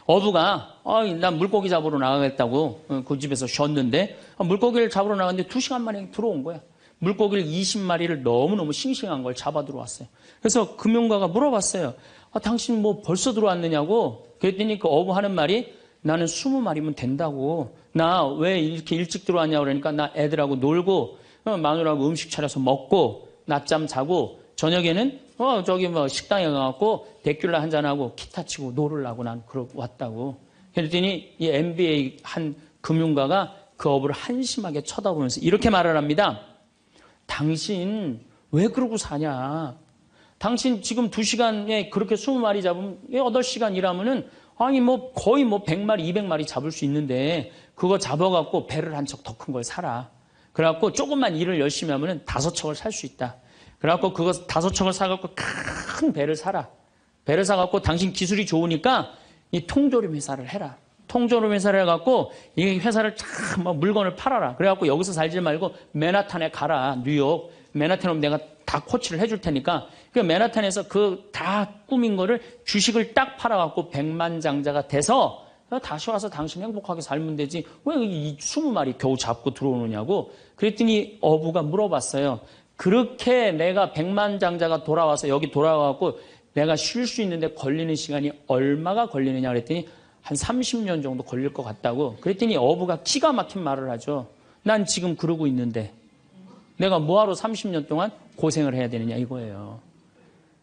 어부가 난 물고기 잡으러 나가겠다고 그 집에서 쉬었는데 물고기를 잡으러 나갔는데 2시간 만에 들어온 거야. 물고기를 20마리를 너무너무 싱싱한 걸 잡아 들어왔어요. 그래서 금융가가 물어봤어요. 당신 뭐 벌써 들어왔느냐고. 그랬더니 그 어부 하는 말이 나는 20마리면 된다고. 나 왜 이렇게 일찍 들어왔냐고 그러니까 나 애들하고 놀고 마누라하고 음식 차려서 먹고 낮잠 자고 저녁에는 저기 뭐 식당에 가갖고 데큘라 한잔하고 기타 치고 놀으려고 난 그러고 왔다고. 그랬더니 이 MBA 한 금융가가 그 어부를 한심하게 쳐다보면서 이렇게 말을 합니다. 당신 왜 그러고 사냐? 당신 지금 2시간에 그렇게 20마리 잡으면 8시간 일하면은 아니 뭐 거의 뭐 100마리, 200마리 잡을 수 있는데 그거 잡아갖고 배를 한 척 더 큰 걸 사라. 그래갖고 조금만 일을 열심히 하면은 5척을 살 수 있다. 그래갖고 그거 5척을 사갖고 큰 배를 사라. 배를 사갖고 당신 기술이 좋으니까 이 통조림 회사를 해라. 통조림 회사를 해갖고 이 회사를 참 물건을 팔아라. 그래갖고 여기서 살지 말고 맨하탄에 가라. 뉴욕. 맨하탄에 오면 내가 다 코치를 해줄 테니까. 그 맨하탄에서 그 다 꾸민 거를 주식을 딱 팔아갖고 백만장자가 돼서 다시 와서 당신 행복하게 살면 되지. 왜 이 20마리 겨우 잡고 들어오느냐고. 그랬더니 어부가 물어봤어요. 그렇게 내가 백만장자가 돌아와서 여기 돌아와갖고 내가 쉴 수 있는데 걸리는 시간이 얼마가 걸리느냐 그랬더니 한 30년 정도 걸릴 것 같다고. 그랬더니 어부가 기가 막힌 말을 하죠. 난 지금 그러고 있는데 내가 뭐하러 30년 동안 고생을 해야 되느냐 이거예요.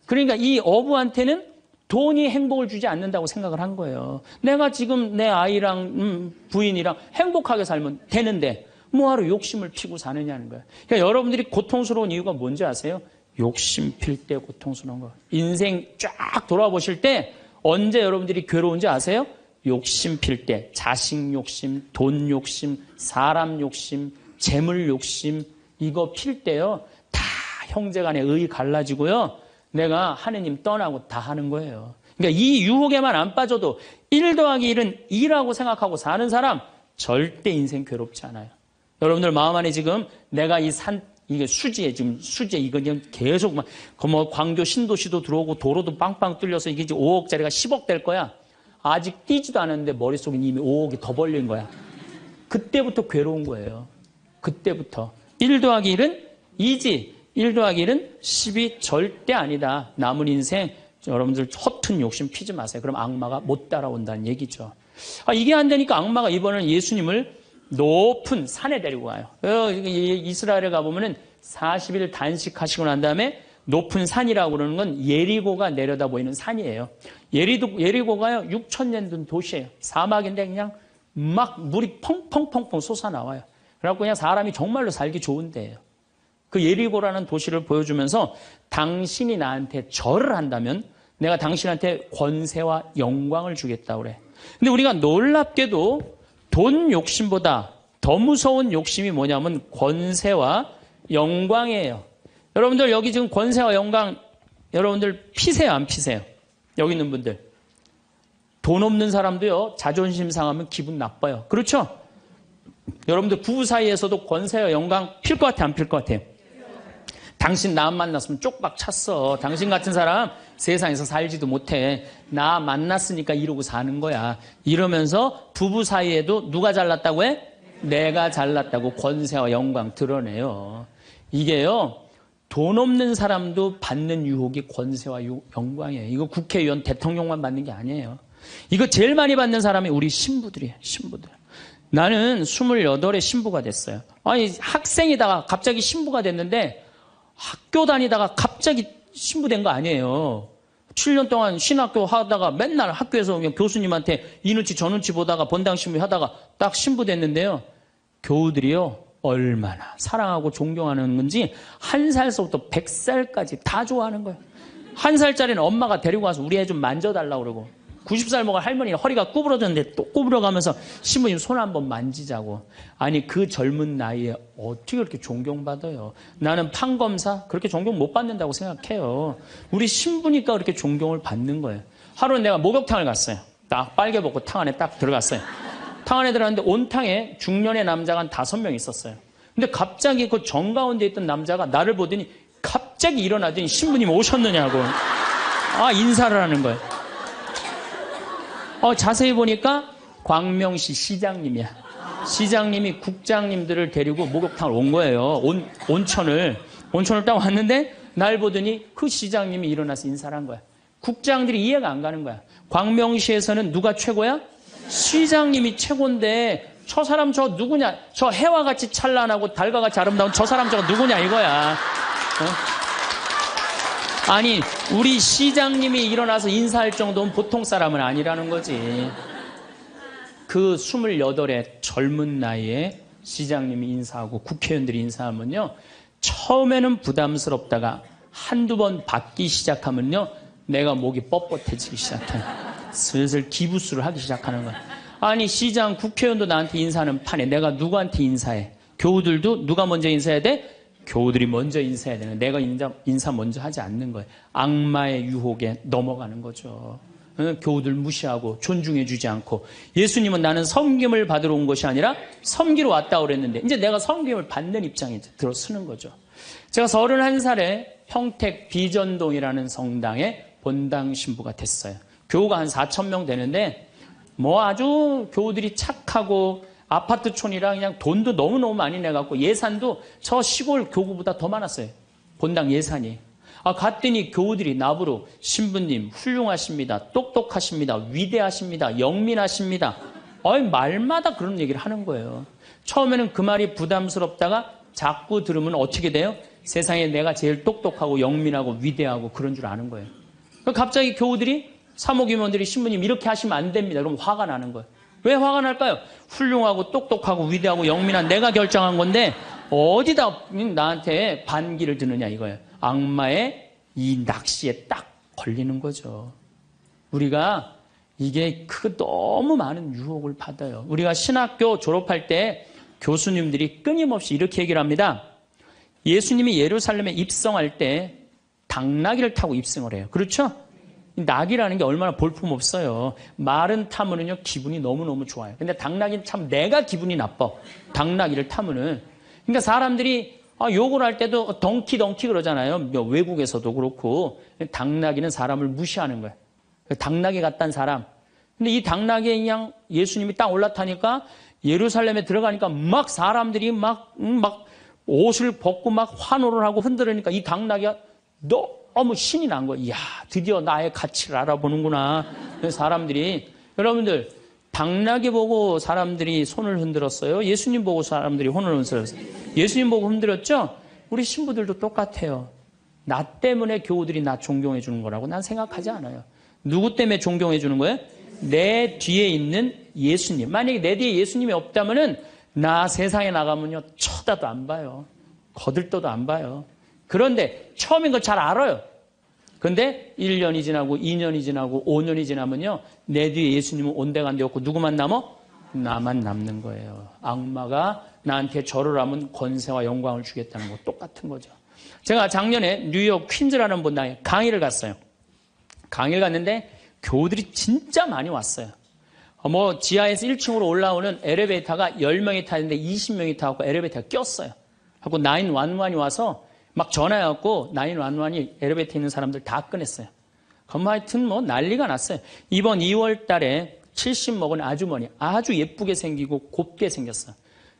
그러니까 이 어부한테는 돈이 행복을 주지 않는다고 생각을 한 거예요. 내가 지금 내 아이랑 부인이랑 행복하게 살면 되는데 뭐하러 욕심을 피고 사느냐는 거예요. 그러니까 여러분들이 고통스러운 이유가 뭔지 아세요? 욕심 필 때 고통스러운 거. 인생 쫙 돌아보실 때 언제 여러분들이 괴로운지 아세요? 욕심 필 때. 자식 욕심, 돈 욕심, 사람 욕심, 재물 욕심 이거 필 때요. 다 형제간에 의 갈라지고요. 내가 하느님 떠나고 다 하는 거예요. 그러니까 이 유혹에만 안 빠져도 1 더하기 1은 2라고 생각하고 사는 사람 절대 인생 괴롭지 않아요. 여러분들 마음 안에 지금 내가 이게 수지에 지금 수지에 이거 계속 막 뭐 광교 신도시도 들어오고 도로도 빵빵 뚫려서 이게 이제 5억짜리가 10억 될 거야. 아직 뛰지도 않았는데 머릿속에 이미 5억이 더 벌린 거야. 그때부터 괴로운 거예요. 그때부터. 1 더하기 1은 2지. 1 더하기 1은 10이 절대 아니다. 남은 인생 여러분들 허튼 욕심 피지 마세요. 그럼 악마가 못 따라온다는 얘기죠. 이게 안 되니까 악마가 이번에는 예수님을 높은 산에 데리고 가요. 이스라엘에 가보면은 40일 단식하시고 난 다음에 높은 산이라고 그러는 건 예리고가 내려다 보이는 산이에요. 예리고가요 6,000년 된 도시예요. 사막인데 그냥 막 물이 펑펑펑펑 솟아나와요. 그래갖고 그냥 사람이 정말로 살기 좋은 데예요. 그 예리고라는 도시를 보여주면서 당신이 나한테 절을 한다면 내가 당신한테 권세와 영광을 주겠다고 그래. 근데 우리가 놀랍게도 돈 욕심보다 더 무서운 욕심이 뭐냐면 권세와 영광이에요. 여러분들 여기 지금 권세와 영광 여러분들 피세요 안 피세요? 여기 있는 분들. 돈 없는 사람도요 자존심 상하면 기분 나빠요. 그렇죠? 여러분들 부부 사이에서도 권세와 영광 필 것 같아 안 필 것 같아요? 당신 나 만났으면 쪽박 찼어. 당신 같은 사람 세상에서 살지도 못해. 나 만났으니까 이러고 사는 거야. 이러면서 부부 사이에도 누가 잘났다고 해? 내가 잘났다고 권세와 영광 드러내요. 이게요. 돈 없는 사람도 받는 유혹이 권세와 영광이에요. 이거 국회의원 대통령만 받는 게 아니에요. 이거 제일 많이 받는 사람이 우리 신부들이에요. 신부들. 나는 28에 신부가 됐어요. 아니 학생이다가 갑자기 신부가 됐는데 학교 다니다가 갑자기 신부된 거 아니에요. 7년 동안 신학교 하다가 맨날 학교에서 그냥 교수님한테 이 눈치 저 눈치 보다가 본당 신부 하다가 딱 신부 됐는데요. 교우들이요. 얼마나 사랑하고 존경하는 건지 1살서부터 100살까지 다 좋아하는 거예요. 1살짜리는 엄마가 데리고 와서 우리 애 좀 만져달라고 그러고 90살 먹은 할머니가 허리가 구부러졌는데 또 구부러가면서 신부님 손 한번 만지자고. 아니 그 젊은 나이에 어떻게 그렇게 존경받아요. 나는 판검사 그렇게 존경 못 받는다고 생각해요. 우리 신부니까 그렇게 존경을 받는 거예요. 하루는 내가 목욕탕을 갔어요. 딱 빨개 벗고 탕 안에 딱 들어갔어요. 탕 안에 들어갔는데 온탕에 중년의 남자가 한 5명 있었어요. 근데 갑자기 그 정가운데 있던 남자가 나를 보더니 갑자기 일어나더니 신부님 오셨느냐고 인사를 하는 거예요. 자세히 보니까 광명시 시장님이야. 시장님이 국장님들을 데리고 목욕탕을 온 거예요. 온천을 딱 왔는데 날 보더니 그 시장님이 일어나서 인사를 한 거야. 국장들이 이해가 안 가는 거야. 광명시에서는 누가 최고야? 시장님이 최고인데 저 사람 저 누구냐? 저 해와 같이 찬란하고 달과 같이 아름다운 저 사람 저거 누구냐 이거야. 아니 우리 시장님이 일어나서 인사할 정도는 보통 사람은 아니라는 거지. 그 28의 젊은 나이에 시장님이 인사하고 국회의원들이 인사하면요. 처음에는 부담스럽다가 한두 번 받기 시작하면요. 내가 목이 뻣뻣해지기 시작해. 슬슬 기부수를 하기 시작하는 거야. 아니 시장 국회의원도 나한테 인사하는 판에 내가 누구한테 인사해? 교우들도 누가 먼저 인사해야 돼? 교우들이 먼저 인사해야 되는. 내가 인사 먼저 하지 않는 거예요. 악마의 유혹에 넘어가는 거죠. 교우들 무시하고 존중해 주지 않고. 예수님은 나는 섬김을 받으러 온 것이 아니라 섬기러 왔다고 그랬는데 이제 내가 섬김을 받는 입장에 들어서는 거죠. 제가 31살에 평택 비전동이라는 성당에 본당 신부가 됐어요. 교우가 한 4,000명 되는데 뭐 아주 교우들이 착하고 아파트촌이라 그냥 돈도 너무너무 많이 내갖고 예산도 저 시골 교구보다 더 많았어요. 본당 예산이. 갔더니 교우들이 나보러 신부님 훌륭하십니다. 똑똑하십니다. 위대하십니다. 영민하십니다. 말마다 그런 얘기를 하는 거예요. 처음에는 그 말이 부담스럽다가 자꾸 들으면 어떻게 돼요? 세상에 내가 제일 똑똑하고 영민하고 위대하고 그런 줄 아는 거예요. 갑자기 교우들이 사모임원들이 신부님 이렇게 하시면 안 됩니다. 그럼 화가 나는 거예요. 왜 화가 날까요? 훌륭하고 똑똑하고 위대하고 영민한 내가 결정한 건데 어디다 나한테 반기를 드느냐 이거예요. 악마의 이 낚시에 딱 걸리는 거죠. 우리가 이게 너무 많은 유혹을 받아요. 우리가 신학교 졸업할 때 교수님들이 끊임없이 이렇게 얘기를 합니다. 예수님이 예루살렘에 입성할 때 당나귀를 타고 입성을 해요. 그렇죠? 낙이라는 게 얼마나 볼품없어요. 말은 타면은요 기분이 너무너무 좋아요. 근데 당나귀는 참 내가 기분이 나빠. 당나귀를 타면은. 그러니까 사람들이 욕을 할 때도 덩키 그러잖아요. 외국에서도 그렇고. 당나귀는 사람을 무시하는 거예요. 당나귀 같다는 사람. 근데 이 당나귀에 그냥 예수님이 딱 올라타니까 예루살렘에 들어가니까 막 사람들이 막 옷을 벗고 막 환호를 하고 흔들으니까 이 당나귀가 너무 신이 난 거예요. 이야, 드디어 나의 가치를 알아보는구나. 사람들이. 여러분들, 당나귀 보고 사람들이 손을 흔들었어요? 예수님 보고 사람들이 손을 흔들었어요? 예수님 보고 흔들었죠? 우리 신부들도 똑같아요. 나 때문에 교우들이 나 존경해 주는 거라고 난 생각하지 않아요. 누구 때문에 존경해 주는 거예요? 내 뒤에 있는 예수님. 만약에 내 뒤에 예수님이 없다면은 나 세상에 나가면요 쳐다도 안 봐요. 거들떠도 안 봐요. 그런데 처음인 걸 잘 알아요. 그런데 1년이 지나고 2년이 지나고 5년이 지나면요 내 뒤에 예수님은 온데간데 없고 누구만 남어? 나만 남는 거예요. 악마가 나한테 절을 하면 권세와 영광을 주겠다는 거 똑같은 거죠. 제가 작년에 뉴욕 퀸즈라는 본당에 강의를 갔어요. 강의를 갔는데 교우들이 진짜 많이 왔어요. 지하에서 1층으로 올라오는 엘리베이터가 10명이 타는데 20명이 타고 엘리베이터가 꼈어요. 하고 911이 와서 막 전화해갖고 911이 엘리베이터에 있는 사람들 다 꺼냈어요. 그럼 하여튼 난리가 났어요. 이번 2월 달에 70 먹은 아주머니 아주 예쁘게 생기고 곱게 생겼어요.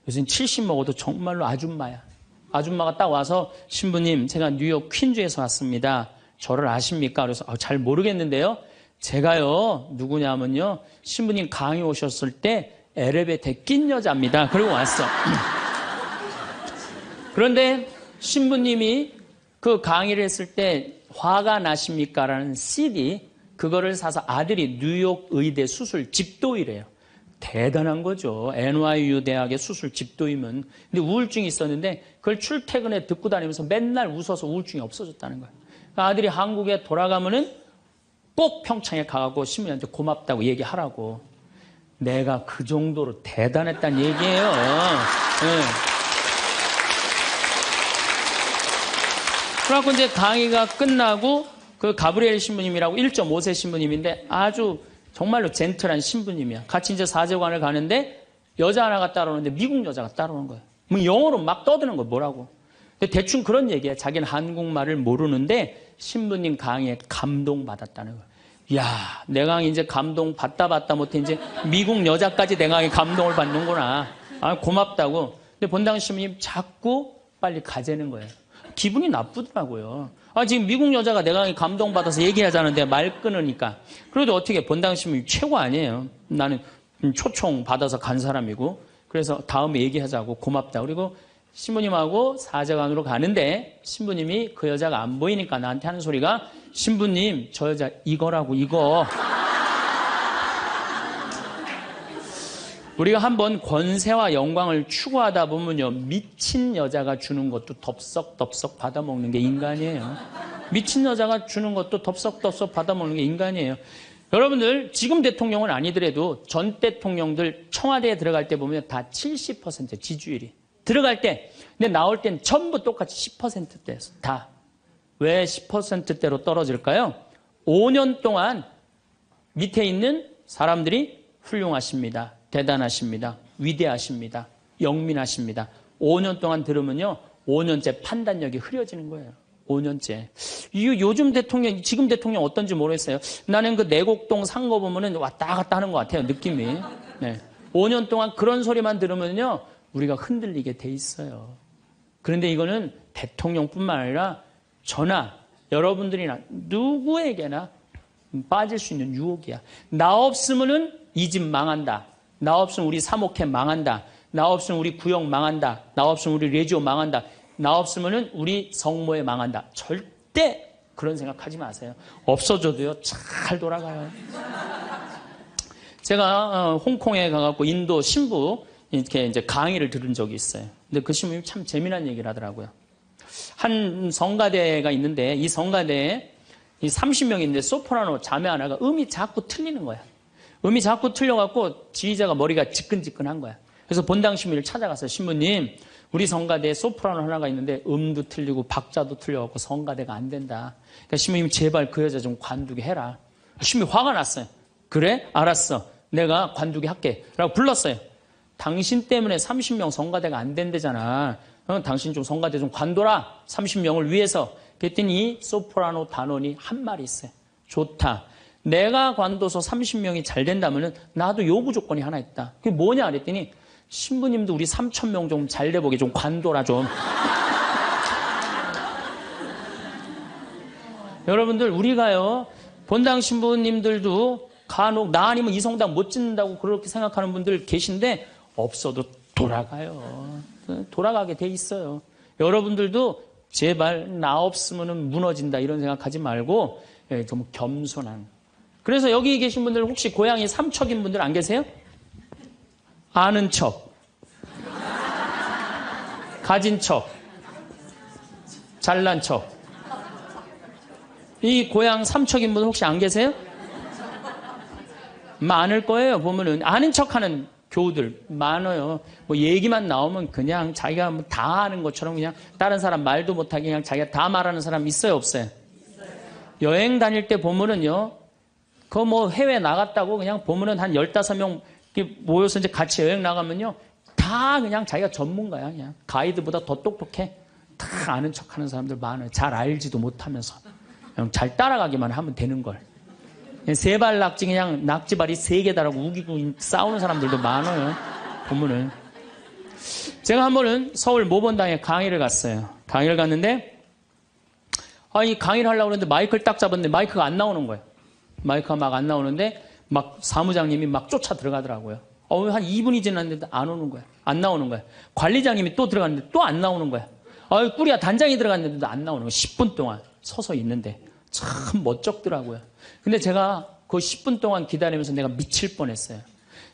요즘 70 먹어도 정말로 아줌마야. 아줌마가 딱 와서 신부님 제가 뉴욕 퀸즈에서 왔습니다. 저를 아십니까? 그래서 잘 모르겠는데요. 제가요 누구냐면요 신부님 강의 오셨을 때 엘리베이터에 낀 여자입니다. 그리고 왔어. 그런데 신부님이 그 강의를 했을 때 화가 나십니까? 라는 CD 그거를 사서 아들이 뉴욕 의대 수술 집도이래요. 대단한 거죠. NYU 대학의 수술 집도이면. 근데 우울증이 있었는데 그걸 출퇴근에 듣고 다니면서 맨날 웃어서 우울증이 없어졌다는 거예요. 아들이 한국에 돌아가면은 꼭 평창에 가고 신부님한테 고맙다고 얘기하라고. 내가 그 정도로 대단했다는 얘기예요. 네. 그래갖고 이제 강의가 끝나고 그 가브리엘 신부님이라고 1.5세 신부님인데 아주 정말로 젠틀한 신부님이야. 같이 이제 사제관을 가는데 여자 하나가 따라오는데 미국 여자가 따라오는 거예요. 영어로 막 떠드는 거예요. 뭐라고. 근데 대충 그런 얘기야. 자기는 한국말을 모르는데 신부님 강의에 감동받았다는 거예요. 이야, 내 강의 이제 감동받다 못해 이제 미국 여자까지 내 강의에 감동을 받는구나. 고맙다고. 근데 본당 신부님 자꾸 빨리 가재는 거예요. 기분이 나쁘더라고요. 지금 미국 여자가 내 강의 감동받아서 얘기하자는데 말 끊으니까. 그래도 어떻게 본당 신부님 최고 아니에요. 나는 초청 받아서 간 사람이고, 그래서 다음에 얘기하자고 고맙다. 그리고 신부님하고 사제관으로 가는데 신부님이 그 여자가 안 보이니까 나한테 하는 소리가, 신부님 저 여자 이거라고, 이거. 우리가 한번 권세와 영광을 추구하다 보면요, 미친 여자가 주는 것도 덥석덥석 받아먹는 게 인간이에요. 미친 여자가 주는 것도 덥석덥석 받아먹는 게 인간이에요. 여러분들 지금 대통령은 아니더라도 전 대통령들 청와대에 들어갈 때 보면 다 70% 지지율이 들어갈 때, 근데 나올 땐 전부 똑같이 10%대였어. 다. 왜 10%대로 떨어질까요? 5년 동안 밑에 있는 사람들이 훌륭하십니다, 대단하십니다, 위대하십니다, 영민하십니다. 5년 동안 들으면요, 5년째 판단력이 흐려지는 거예요. 5년째. 요즘 대통령, 지금 대통령 어떤지 모르겠어요. 나는 그 내곡동 산 거 보면은 왔다 갔다 하는 것 같아요, 느낌이. 네. 5년 동안 그런 소리만 들으면요, 우리가 흔들리게 돼 있어요. 그런데 이거는 대통령뿐만 아니라 저나 여러분들이나 누구에게나 빠질 수 있는 유혹이야. 나 없으면은 이 집 망한다. 나 없으면 우리 사목회 망한다. 나 없으면 우리 구역 망한다. 나 없으면 우리 레지오 망한다. 나 없으면은 우리 성모회 망한다. 절대 그런 생각하지 마세요. 없어져도요, 잘 돌아가요. 제가 홍콩에 가갖고 인도 신부 이렇게 이제 강의를 들은 적이 있어요. 근데 그 신부님이 참 재미난 얘기를 하더라고요. 한 성가대가 있는데 이 성가대에 이 30명인데 소프라노 자매 하나가 음이 자꾸 틀리는 거야. 음이 자꾸 틀려갖고 지휘자가 머리가 지끈지끈한 거야. 그래서 본당 신부를 찾아가서, 신부님, 우리 성가대에 소프라노 하나가 있는데 음도 틀리고 박자도 틀려갖고 성가대가 안 된다. 그러니까 신부님 제발 그 여자 좀 관두게 해라. 신부님 화가 났어요. 그래? 알았어. 내가 관두게 할게. 라고 불렀어요. 당신 때문에 30명 성가대가 안 된대잖아. 당신 좀 성가대 좀 관둬라. 30명을 위해서. 그랬더니 이 소프라노 단원이 한 말이 있어요. 좋다. 내가 관둬서 30명이 잘 된다면은 나도 요구 조건이 하나 있다. 그게 뭐냐 그랬더니, 신부님도 우리 3,000명 좀 잘 돼보게 좀 관둬라 좀. 여러분들, 우리가요, 본당 신부님들도 간혹 나 아니면 이 성당 못 짓는다고 그렇게 생각하는 분들 계신데, 없어도 돌아가요. 돌아가게 돼 있어요. 여러분들도 제발 나 없으면 무너진다 이런 생각하지 말고 좀 겸손한. 그래서 여기 계신 분들 혹시 고향이 삼척인 분들 안 계세요? 아는 척, 가진 척, 잘난 척. 이 고향 삼척인 분들 혹시 안 계세요? 많을 거예요. 보면은 아는 척하는 교우들 많아요. 뭐 얘기만 나오면 그냥 자기가 뭐 다 아는 것처럼 그냥 다른 사람 말도 못하게 그냥 자기가 다 말하는 사람 있어요, 없어요? 여행 다닐 때 보면은요, 그 뭐 해외 나갔다고 그냥 보면은 한 15명 모여서 이제 같이 여행 나가면요, 다 그냥 자기가 전문가야. 그냥 가이드보다 더 똑똑해. 다 아는 척 하는 사람들 많아요. 잘 알지도 못하면서. 그냥 잘 따라가기만 하면 되는 걸. 세발 낙지 그냥 낙지발이 3개 달하고 우기고 싸우는 사람들도 많아요. 보면은. 제가 한 번은 서울 모본당에 강의를 갔어요. 강의를 갔는데, 이 강의를 하려고 했는데 마이크를 딱 잡았는데 마이크가 안 나오는 거예요. 마이크가 막 안 나오는데 막 사무장님이 막 쫓아 들어가더라고요. 한 2분이 지났는데 안 오는 거야. 안 나오는 거야. 관리장님이 또 들어갔는데 또 안 나오는 거야. 꾸리야 단장이 들어갔는데도 안 나오는 거야. 10분 동안 서서 있는데. 참 멋쩍더라고요. 근데 제가 그 10분 동안 기다리면서 내가 미칠 뻔했어요.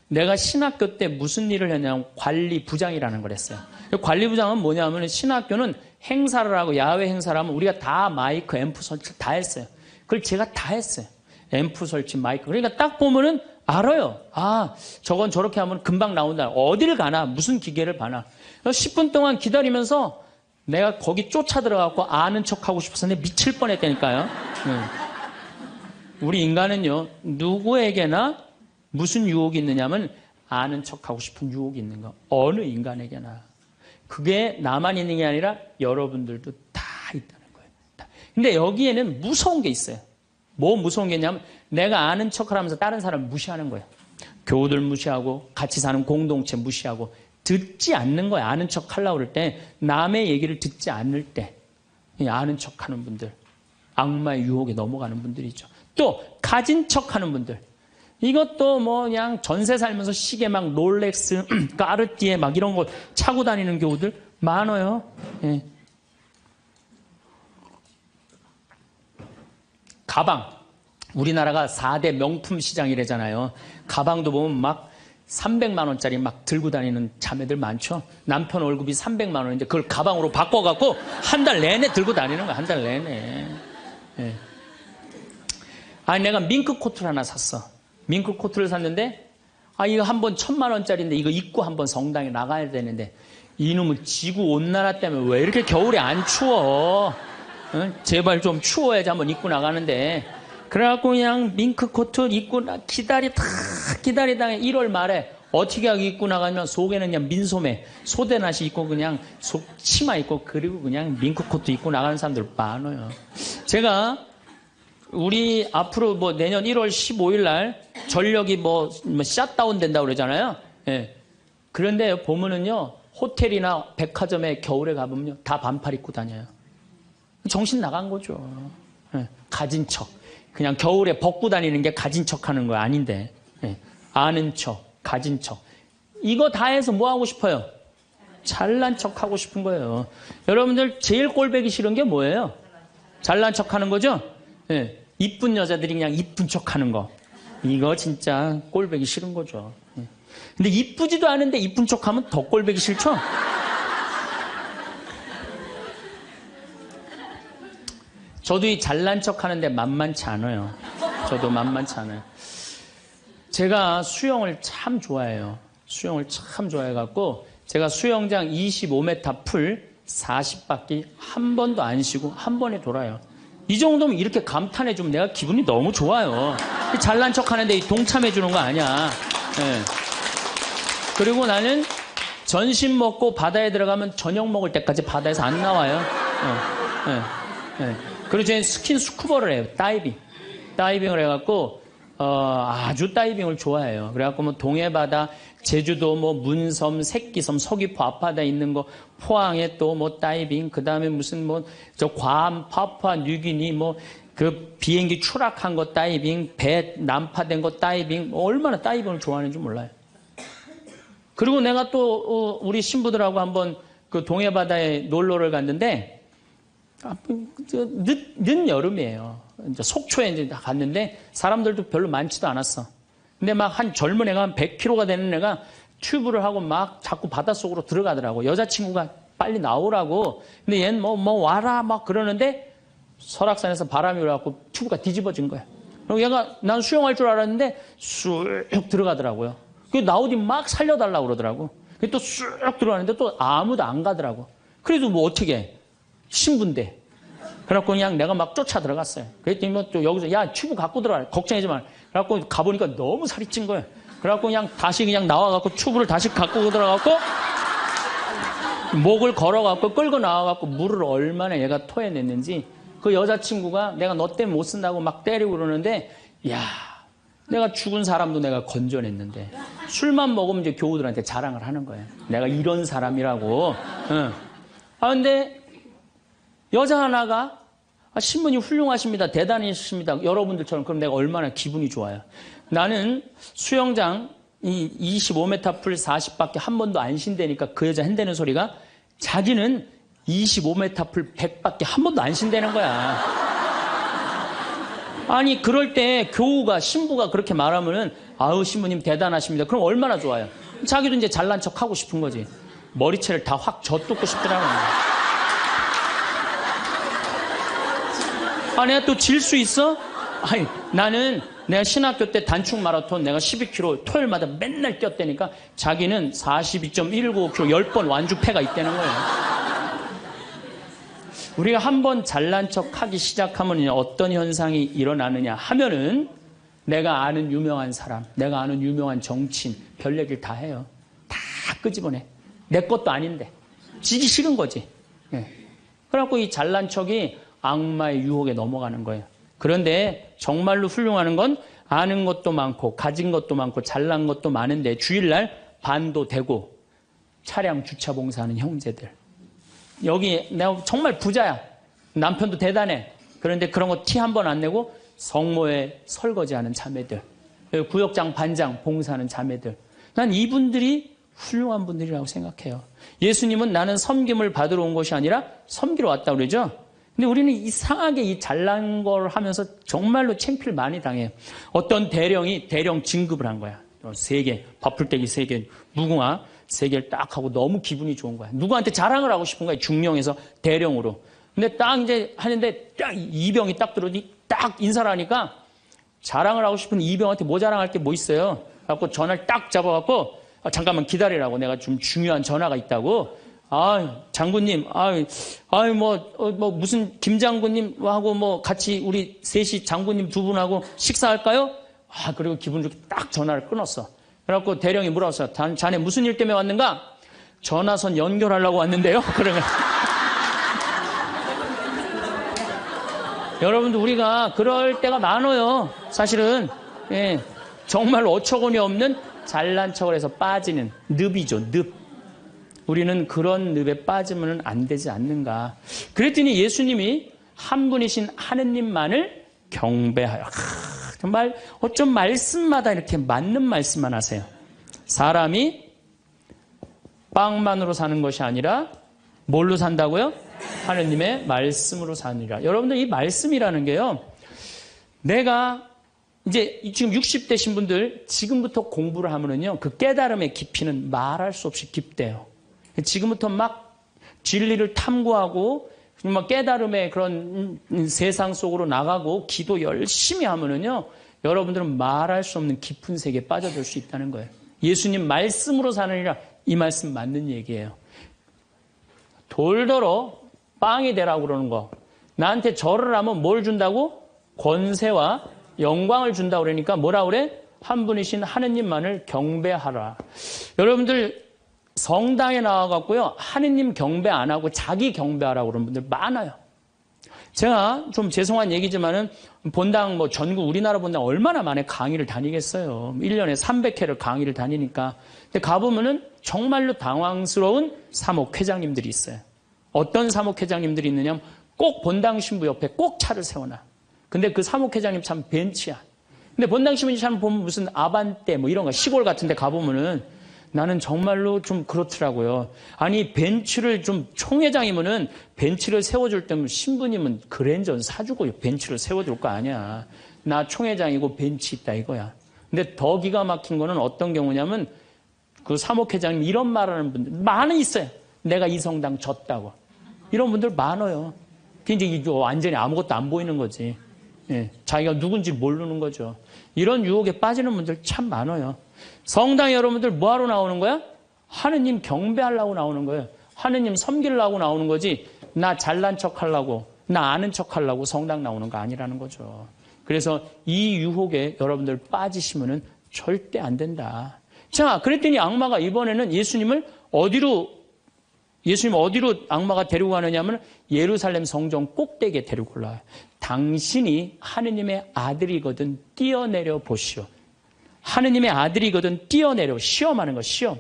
내가 신학교 때 무슨 일을 했냐면 관리부장이라는 걸 했어요. 관리부장은 뭐냐면 신학교는 행사를 하고 야외 행사를 하면 우리가 다 마이크, 앰프 설치 다 했어요. 그걸 제가 다 했어요. 앰프 설치, 마이크. 그러니까 딱 보면은 알아요. 저건 저렇게 하면 금방 나온다. 어디를 가나, 무슨 기계를 봐나. 10분 동안 기다리면서 내가 거기 쫓아 들어가고 아는 척 하고 싶었는데 미칠 뻔했다니까요. 우리 인간은요, 누구에게나 무슨 유혹이 있느냐면 아는 척 하고 싶은 유혹이 있는 거. 어느 인간에게나. 그게 나만 있는 게 아니라 여러분들도 다 있다는 거예요. 근데 여기에는 무서운 게 있어요. 뭐 무서운 게 있냐면 내가 아는 척을 하면서 다른 사람을 무시하는 거예요. 교우들 무시하고 같이 사는 공동체 무시하고 듣지 않는 거예요. 아는 척 하려고 그럴 때 남의 얘기를 듣지 않을 때 아는 척하는 분들, 악마의 유혹에 넘어가는 분들이 있죠. 또 가진 척하는 분들, 이것도 뭐 그냥 전세 살면서 시계 막 롤렉스, 까르띠에 막 이런 거 차고 다니는 교우들 많아요. 예. 가방. 우리나라가 4대 명품 시장이래잖아요. 가방도 보면 막 300만 원짜리 막 들고 다니는 자매들 많죠. 남편 월급이 300만 원인데 그걸 가방으로 바꿔갖고 한 달 내내 들고 다니는 거야. 한 달 내내. 예. 아니 내가 밍크 코트를 하나 샀어. 밍크 코트를 샀는데 이거 한 번 1000만 원짜리인데 이거 입고 한번 성당에 나가야 되는데 이놈은 지구 온난화 때문에 왜 이렇게 겨울에 안 추워? 제발 좀 추워야지 한번 입고 나가는데 그래갖고 그냥 밍크 코트 입고 기다리다가 1월 말에 어떻게 하고 입고 나가면 속에는 그냥 민소매 소대낫이 입고 그냥 치마 입고 그리고 그냥 밍크 코트 입고 나가는 사람들 많아요. 제가 우리 앞으로 뭐 내년 1월 15일 날 전력이 뭐 샷다운 된다고 그러잖아요. 예. 그런데 보면은요 호텔이나 백화점에 겨울에 가보면요 다 반팔 입고 다녀요. 정신 나간 거죠. 예. 가진 척. 그냥 겨울에 벗고 다니는 게 가진 척 하는 거 아닌데. 예. 아는 척, 가진 척. 이거 다 해서 뭐 하고 싶어요? 잘난 척 하고 싶은 거예요. 여러분들 제일 꼴보기 싫은 게 뭐예요? 잘난 척 하는 거죠? 예. 이쁜 여자들이 그냥 이쁜 척 하는 거. 이거 진짜 꼴보기 싫은 거죠. 예. 근데 이쁘지도 않은데 이쁜 척 하면 더 꼴보기 싫죠? 저도 이 잘난 척 하는데 만만치 않아요. 저도 만만치 않아요. 제가 수영을 참 좋아해요. 수영을 참 좋아해갖고 제가 수영장 25m 풀 40바퀴 한 번도 안 쉬고 한 번에 돌아요. 이 정도면 이렇게 감탄해주면 내가 기분이 너무 좋아요. 잘난 척 하는데 동참해주는 거 아니야. 네. 그리고 나는 전심 먹고 바다에 들어가면 저녁 먹을 때까지 바다에서 안 나와요. 그리고 저는 스킨스쿠버를 해요. 다이빙을 해갖고 아주 다이빙을 좋아해요. 그래갖고 뭐 동해바다, 제주도 뭐 문섬, 새끼섬, 서귀포 앞바다에 있는 거, 포항에 또 뭐 다이빙, 그 다음에 무슨 뭐 저 괌, 파푸아 뉴기니 뭐 그 비행기 추락한 거 다이빙, 배 난파된 거 다이빙, 얼마나 다이빙을 좋아하는지 몰라요. 그리고 내가 또 우리 신부들하고 한번 그 동해바다에 놀러를 갔는데 늦 여름이에요. 이제 속초에 이제 갔는데 사람들도 별로 많지도 않았어. 근데 막 한 젊은 애가 한 100kg가 되는 애가 튜브를 하고 막 자꾸 바닷속으로 들어가더라고. 여자친구가 빨리 나오라고. 근데 얘는 뭐 와라 막 그러는데 설악산에서 바람이 불어갖고 튜브가 뒤집어진 거야. 그리고 얘가 난 수영할 줄 알았는데 쑥 들어가더라고요. 그 나오디 막 살려달라고 그러더라고. 또 쑥 들어가는데 또 아무도 안 가더라고. 그래도 뭐 어떻게 해. 신부인데. 그래갖고 그냥 내가 막 쫓아 들어갔어요. 그랬더니 뭐 또 여기서 야 튜브 갖고 들어가. 걱정하지 마. 그래갖고 가보니까 너무 살이 찐 거예요. 그래갖고 그냥 다시 그냥 나와갖고 튜브를 다시 갖고 들어가갖고 목을 걸어갖고 끌고 나와갖고 물을 얼마나 얘가 토해냈는지 그 여자친구가 내가 너 때문에 못 쓴다고 막 때리고 그러는데 야 내가 죽은 사람도 내가 건져냈는데 술만 먹으면 이제 교우들한테 자랑을 하는 거예요. 내가 이런 사람이라고. 응. 근데 여자 하나가 신부님 훌륭하십니다. 대단하십니다. 여러분들처럼. 그럼 내가 얼마나 기분이 좋아요. 나는 수영장 이 25m 풀 40바퀴 한 번도 안 쉰다니까 그 여자 한다는 소리가 자기는 25m 풀 100바퀴 한 번도 안 쉰다는 거야. 아니 그럴 때 교우가 신부가 그렇게 말하면은 아우 신부님 대단하십니다. 그럼 얼마나 좋아요. 자기도 이제 잘난 척 하고 싶은 거지. 머리채를 다 확 젖뜯고 싶더라고요. 내가 또 질 수 있어? 아니, 나는 내가 신학교 때 단축 마라톤 내가 12km 토요일마다 맨날 뛰었다니까 자기는 42.195km 10번 완주패가 있다는 거예요. 우리가 한번 잘난 척 하기 시작하면 어떤 현상이 일어나느냐 하면은 내가 아는 유명한 사람, 내가 아는 유명한 정치인, 별 얘기를 다 해요. 다 끄집어내. 내 것도 아닌데. 지기 싫은 거지. 예. 그래갖고 이 잘난 척이 악마의 유혹에 넘어가는 거예요. 그런데 정말로 훌륭한 건 아는 것도 많고 가진 것도 많고 잘난 것도 많은데 주일날 반도 되고 차량 주차 봉사하는 형제들. 여기 내가 정말 부자야. 남편도 대단해. 그런데 그런 거 티 한 번 안 내고 성모에 설거지하는 자매들. 구역장, 반장, 봉사하는 자매들. 난 이분들이 훌륭한 분들이라고 생각해요. 예수님은 나는 섬김을 받으러 온 것이 아니라 섬기러 왔다고 그러죠. 근데 우리는 이상하게 이 잘난 걸 하면서 정말로 창피를 많이 당해요. 어떤 대령이 대령 진급을 한 거야. 3개, 밥풀떼기 3개, 무궁화 3개를 딱 하고 너무 기분이 좋은 거야. 누구한테 자랑을 하고 싶은 거야. 중령에서 대령으로. 근데 딱 이제 하는데 딱 이병이 딱 들어오니 딱 인사를 하니까 자랑을 하고 싶은 이병한테 뭐 자랑할 게 뭐 있어요. 그래갖고 전화를 딱 잡아갖고 잠깐만 기다리라고, 내가 좀 중요한 전화가 있다고. 장군님, 무슨 김장군님하고 뭐 같이 우리 셋이 장군님 2분하고 식사할까요? 그리고 기분 좋게 딱 전화를 끊었어. 그래갖고 대령이 물어봤어. 자네 무슨 일 때문에 왔는가? 전화선 연결하려고 왔는데요. 그러면 여러분들, 우리가 그럴 때가 많아요. 사실은 정말 어처구니 없는 잘난 척을 해서 빠지는 늪이죠. 늪. 우리는 그런 늪에 빠지면 안 되지 않는가. 그랬더니 예수님이 한 분이신 하느님만을 경배하여. 정말 어쩜 말씀마다 이렇게 맞는 말씀만 하세요. 사람이 빵만으로 사는 것이 아니라 뭘로 산다고요? 하느님의 말씀으로 사느니라. 여러분들, 이 말씀이라는 게요, 내가 이제 지금 60대신 분들 지금부터 공부를 하면은요, 그 깨달음의 깊이는 말할 수 없이 깊대요. 지금부터 막 진리를 탐구하고 막 깨달음의 그런 세상 속으로 나가고 기도 열심히 하면은요, 여러분들은 말할 수 없는 깊은 세계에 빠져들 수 있다는 거예요. 예수님 말씀으로 사느니라, 이 말씀 맞는 얘기예요. 돌더러 빵이 되라고 그러는 거. 나한테 절을 하면 뭘 준다고? 권세와 영광을 준다고 그러니까 뭐라 그래? 한 분이신 하느님만을 경배하라. 여러분들 성당에 나와갖고요, 하느님 경배 안 하고 자기 경배하라고 그러는 분들 많아요. 제가 좀 죄송한 얘기지만은 본당 전국 우리나라 본당 얼마나 많이 강의를 다니겠어요. 1년에 300회를 강의를 다니니까. 근데 가보면은 정말로 당황스러운 사목회장님들이 있어요. 어떤 사목회장님들이 있느냐면 꼭 본당 신부 옆에 꼭 차를 세워놔. 근데 그 사목회장님 참 벤치야. 근데 본당 신부 참 보면 무슨 아반떼 이런 거 시골 같은 데 가보면은 나는 정말로 좀 그렇더라고요. 아니, 벤츠를 좀 총회장이면은 벤츠를 세워줄 때면 신부님은 그랜저 사주고 벤츠를 세워줄 거 아니야. 나 총회장이고 벤츠 있다 이거야. 근데 더 기가 막힌 거는 어떤 경우냐면 그 사목회장님 이런 말하는 분들 많이 있어요. 내가 이 성당 졌다고. 이런 분들 많아요. 이제 완전히 아무것도 안 보이는 거지. 자기가 누군지 모르는 거죠. 이런 유혹에 빠지는 분들 참 많아요. 성당에 여러분들 뭐하러 나오는 거야? 하느님 경배하려고 나오는 거예요. 하느님 섬기려고 나오는 거지, 나 잘난 척 하려고, 나 아는 척 하려고 성당 나오는 거 아니라는 거죠. 그래서 이 유혹에 여러분들 빠지시면은 절대 안 된다. 자, 그랬더니 악마가 이번에는 예수님 어디로 악마가 데리고 가느냐면 예루살렘 성전 꼭대기에 데리고 올라와요. 당신이 하느님의 아들이거든 뛰어내려 보시오. 하느님의 아들이거든 뛰어내려. 시험하는 거, 시험.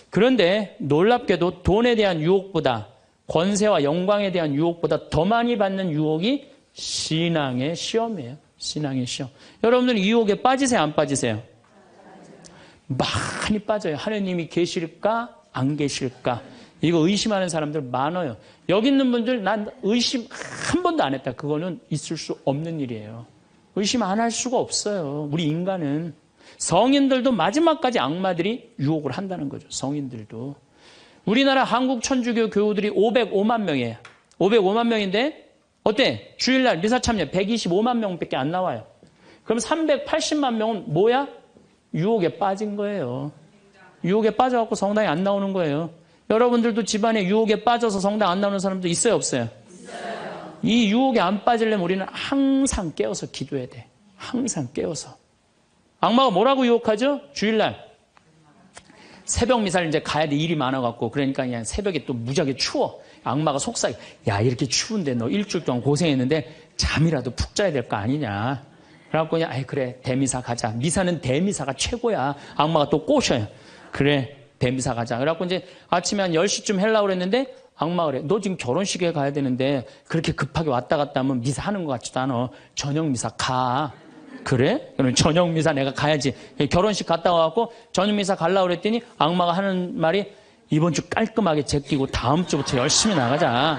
그런데 놀랍게도 돈에 대한 유혹보다, 권세와 영광에 대한 유혹보다 더 많이 받는 유혹이 신앙의 시험이에요. 신앙의 시험. 여러분들 이 유혹에 빠지세요, 안 빠지세요? 많이 빠져요. 하느님이 계실까 안 계실까, 이거 의심하는 사람들 많아요. 여기 있는 분들 난 의심 한 번도 안 했다. 그거는 있을 수 없는 일이에요. 의심 안 할 수가 없어요. 우리 인간은. 성인들도 마지막까지 악마들이 유혹을 한다는 거죠. 성인들도. 우리나라 한국 천주교 교우들이 505만 명이에요. 505만 명인데 어때? 주일날 미사 참여 125만 명밖에 안 나와요. 그럼 380만 명은 뭐야? 유혹에 빠진 거예요. 유혹에 빠져갖고 성당에 안 나오는 거예요. 여러분들도 집안에 유혹에 빠져서 성당 안 나오는 사람도 있어요, 없어요? 있어요. 이 유혹에 안 빠지려면 우리는 항상 깨어서 기도해야 돼. 항상 깨어서. 악마가 뭐라고 유혹하죠? 주일날 새벽 미사를 이제 가야 돼. 일이 많아갖고. 그러니까 그냥 새벽에 또 무지하게 추워. 악마가 속삭여. 야, 이렇게 추운데 너 일주일 동안 고생했는데 잠이라도 푹 자야 될 거 아니냐. 그래갖고 그냥 아이 그래 대미사 가자. 미사는 대미사가 최고야. 악마가 또 꼬셔요. 그래 대미사 가자. 그래갖고 이제 아침에 한 10시쯤 하려고 그랬는데 악마가 그래. 너 지금 결혼식에 가야 되는데 그렇게 급하게 왔다 갔다 하면 미사 하는 것 같지도 않아. 저녁 미사 가. 그래? 그럼 저녁 미사 내가 가야지. 결혼식 갔다 와갖고 저녁 미사 가려고 그랬더니 악마가 하는 말이 이번 주 깔끔하게 제끼고 다음 주부터 열심히 나가자.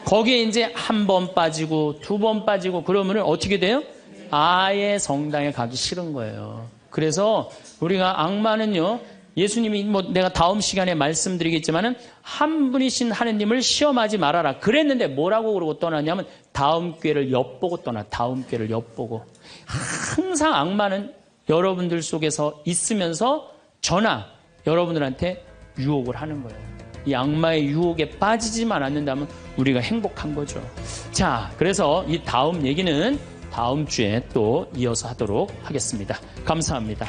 거기에 이제 한 번 빠지고 두 번 빠지고 그러면 어떻게 돼요? 아예 성당에 가기 싫은 거예요. 그래서 우리가 악마는요, 예수님이 뭐 내가 다음 시간에 말씀드리겠지만은 한 분이신 하느님을 시험하지 말아라. 그랬는데 뭐라고 그러고 떠났냐면 다음 기회를 엿보고 떠나. 다음 기회를 엿보고. 항상 악마는 여러분들 속에서 있으면서 저나 여러분들한테 유혹을 하는 거예요. 이 악마의 유혹에 빠지지만 않는다면 우리가 행복한 거죠. 자, 그래서 이 다음 얘기는 다음 주에 또 이어서 하도록 하겠습니다. 감사합니다.